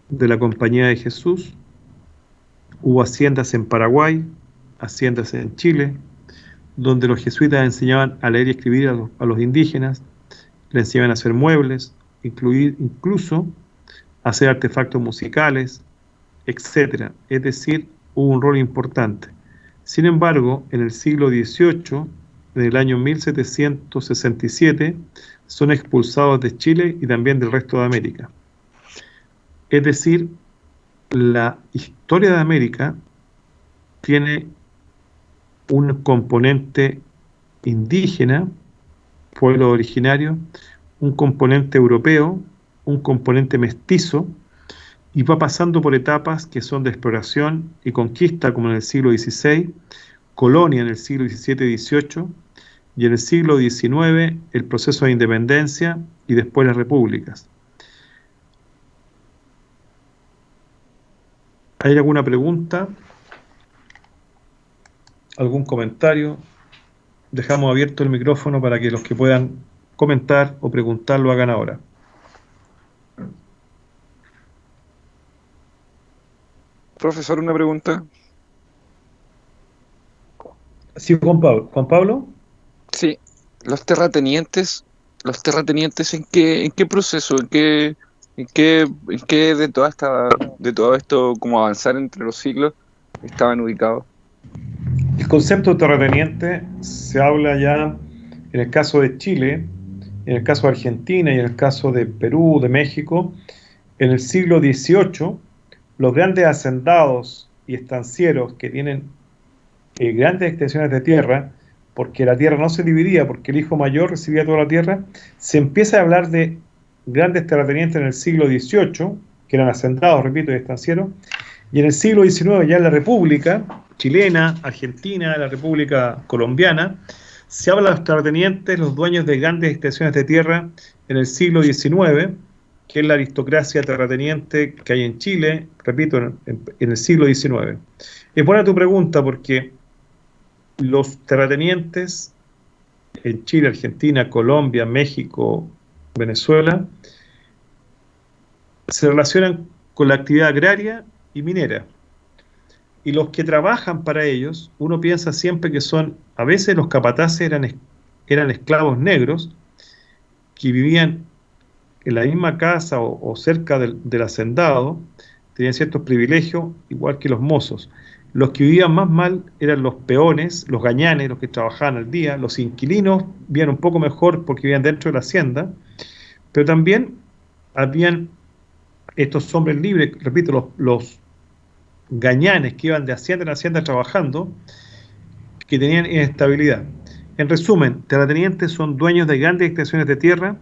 de la Compañía de Jesús. Hubo haciendas en Paraguay, haciendas en Chile, donde los jesuitas enseñaban a leer y escribir a los indígenas, les enseñaban a hacer muebles, incluso a hacer artefactos musicales, etc. Es decir, hubo un rol importante. Sin embargo, en el siglo XVIII, en el año 1767, son expulsados de Chile y también del resto de América. Es decir, la historia de América tiene un componente indígena, pueblo originario, un componente europeo, un componente mestizo, y va pasando por etapas que son de exploración y conquista, como en el siglo XVI, colonia en el siglo XVII y XVIII, y en el siglo XIX el proceso de independencia y después las repúblicas. ¿Hay alguna pregunta? ¿Algún comentario? Dejamos abierto el micrófono para que los que puedan comentar o preguntar lo hagan ahora. Profesor, una pregunta. Sí, Juan Pablo. ¿Juan Pablo? Sí, los terratenientes ¿en qué proceso, en qué de todo esto, como avanzar entre los siglos, estaban ubicados? El concepto de terrateniente se habla ya en el caso de Chile, en el caso de Argentina y en el caso de Perú, de México. En el siglo XVIII, los grandes hacendados y estancieros que tienen grandes extensiones de tierra, porque la tierra no se dividía, porque el hijo mayor recibía toda la tierra, se empieza a hablar de grandes terratenientes en el siglo XVIII, que eran hacendados, repito, y estancieros, y en el siglo XIX, ya en la República chilena, Argentina, la República colombiana, se habla de los terratenientes, los dueños de grandes extensiones de tierra en el siglo XIX, que es la aristocracia terrateniente que hay en Chile, repito, en el siglo XIX. Es buena tu pregunta porque los terratenientes en Chile, Argentina, Colombia, México, Venezuela, se relacionan con la actividad agraria y minera. Y los que trabajan para ellos, uno piensa siempre que son, a veces los capataces eran esclavos negros que vivían en la misma casa o cerca del hacendado, tenían ciertos privilegios, igual que los mozos. Los que vivían más mal eran los peones, los gañanes, los que trabajaban al día. Los inquilinos vivían un poco mejor porque vivían dentro de la hacienda, pero también habían estos hombres libres, repito, los gañanes que iban de hacienda en hacienda trabajando, que tenían inestabilidad. En resumen, terratenientes son dueños de grandes extensiones de tierra.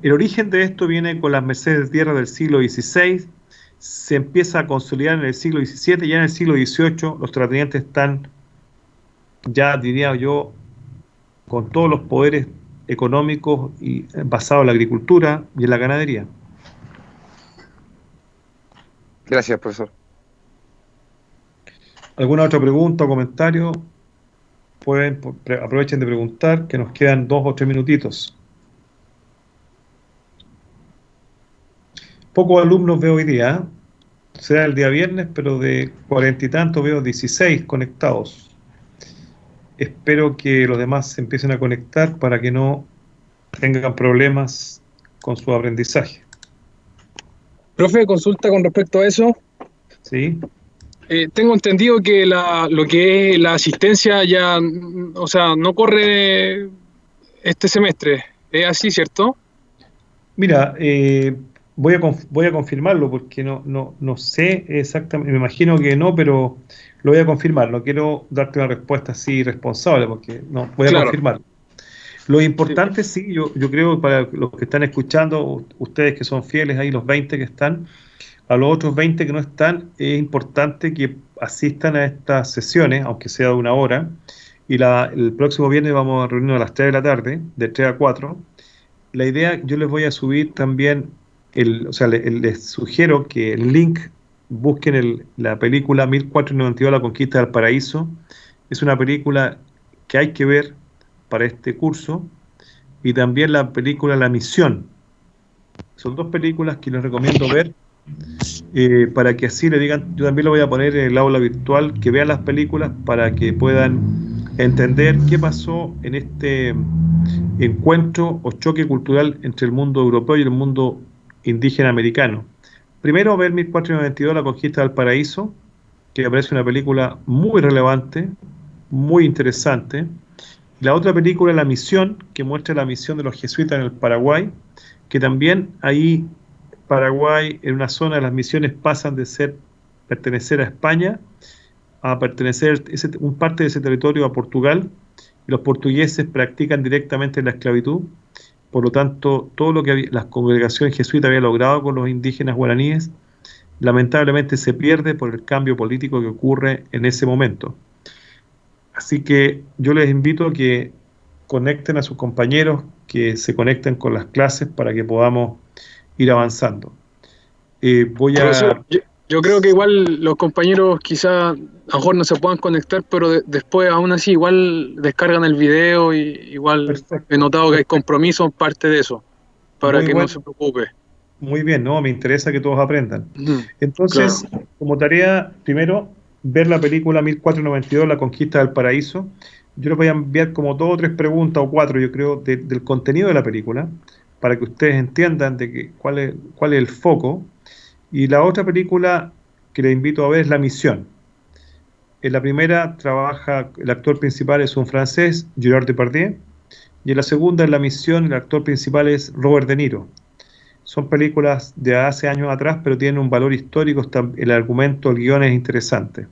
El origen de esto viene con las mercedes de tierra del siglo XVI, se empieza a consolidar en el siglo XVII, ya en el siglo XVIII los terratenientes están, ya diría yo, con todos los poderes económicos y basados en la agricultura y en la ganadería. Gracias, profesor. ¿Alguna otra pregunta o comentario? Aprovechen de preguntar, que nos quedan 2 o 3 minutitos. Pocos alumnos veo hoy día, será el día viernes, pero de 40 y tantos veo 16 conectados. Espero que los demás se empiecen a conectar para que no tengan problemas con su aprendizaje. Profe, consulta con respecto a eso. ¿sí? Tengo entendido que lo que es la asistencia ya, o sea, no corre este semestre. ¿Es así, cierto? Mira, voy a confirmarlo porque no sé exactamente, me imagino que no, pero lo voy a confirmar. No quiero darte una respuesta así responsable porque no, voy a Claro. confirmar. Lo Sí. importante, sí, yo creo para los que están escuchando, ustedes que son fieles ahí, los 20 que están, a los otros 20 que no están, es importante que asistan a estas sesiones, aunque sea de una hora. Y el próximo viernes vamos a reunirnos a las 3 de la tarde, de 3 a 4. La idea, yo les voy a subir también, o sea, les sugiero que el link, busquen la película 1492, La Conquista del Paraíso. Es una película que hay que ver para este curso. Y también la película La Misión. Son dos películas que les recomiendo ver, para que así le digan, yo también lo voy a poner en el aula virtual, que vean las películas para que puedan entender qué pasó en este encuentro o choque cultural entre el mundo europeo y el mundo indígena americano. Primero ver 1492, La Conquista del Paraíso, que me parece una película muy relevante, muy interesante. La otra película, La Misión, que muestra la misión de los jesuitas en el Paraguay, que también ahí Paraguay, en una zona de las misiones, pasan de pertenecer a España a pertenecer un parte de ese territorio a Portugal, y los portugueses practican directamente la esclavitud. Por lo tanto, todo lo que la congregación jesuita había logrado con los indígenas guaraníes, lamentablemente se pierde por el cambio político que ocurre en ese momento. Así que yo les invito a que conecten a sus compañeros, que se conecten con las clases para que podamos ir avanzando. Voy Profesor, a... yo creo que igual los compañeros quizá a lo mejor no se puedan conectar, pero después aún así igual descargan el video y igual he Perfecto, notado que hay perfecto. compromiso en parte de eso, para Muy que no bueno, se preocupe. muy bien, ¿no? Me interesa que todos aprendan. Ujú. Claro. Entonces, como tarea, primero, ver la película 1492, La Conquista del Paraíso. Yo les voy a enviar como dos o tres preguntas o cuatro, yo creo, del contenido de la película, para que ustedes entiendan cuál es el foco. Y la otra película que les invito a ver es La Misión. En la primera trabaja, el actor principal es un francés, Gerard Depardieu, y en la segunda, en La Misión, el actor principal es Robert De Niro. Son películas de hace años atrás, pero tienen un valor histórico, el argumento, el guión es interesante.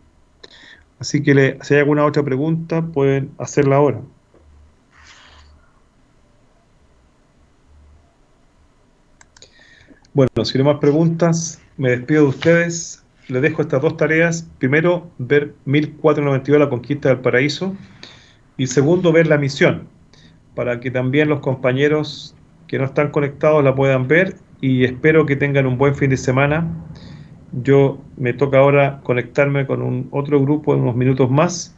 Así que si hay alguna otra pregunta, pueden hacerla ahora. Bueno, si no hay más preguntas, me despido de ustedes. Les dejo estas dos tareas. Primero, ver 1492, La Conquista del Paraíso. Y segundo, ver La Misión, para que también los compañeros que no están conectados la puedan ver. Y espero que tengan un buen fin de semana. Yo me toca ahora conectarme con otro grupo en unos minutos más.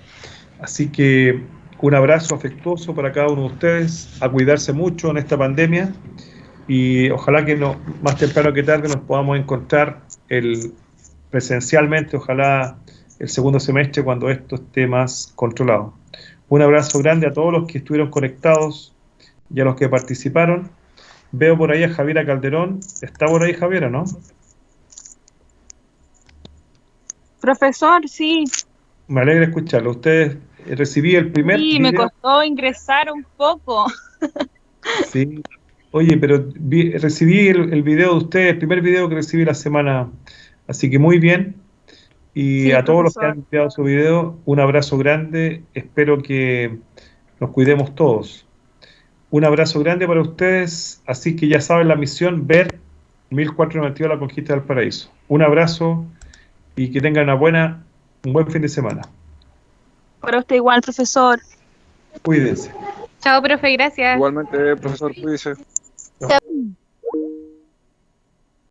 Así que un abrazo afectuoso para cada uno de ustedes, a cuidarse mucho en esta pandemia, y ojalá que más temprano que tarde nos podamos encontrar presencialmente, ojalá el segundo semestre cuando esto esté más controlado. Un abrazo grande a todos los que estuvieron conectados y a los que participaron. Veo por ahí a Javiera Calderón. ¿Está por ahí Javiera, no? Profesor, sí, Me alegra escucharlo. Ustedes recibí el primer sí, me video. costó ingresar un poco. Sí. Oye, pero recibí el video de ustedes, el primer video que recibí la semana. Así que muy bien. Y Sí, a todos los que han profesor. enviado su video, un abrazo grande. Espero que nos cuidemos todos. Un abrazo grande para ustedes. Así que ya saben la misión, ver 1492, La Conquista del Paraíso. Un abrazo y que tengan un buen fin de semana. Para usted igual, profesor. Cuídense. Chao, profe, gracias. Igualmente, profesor, cuídese. Chao.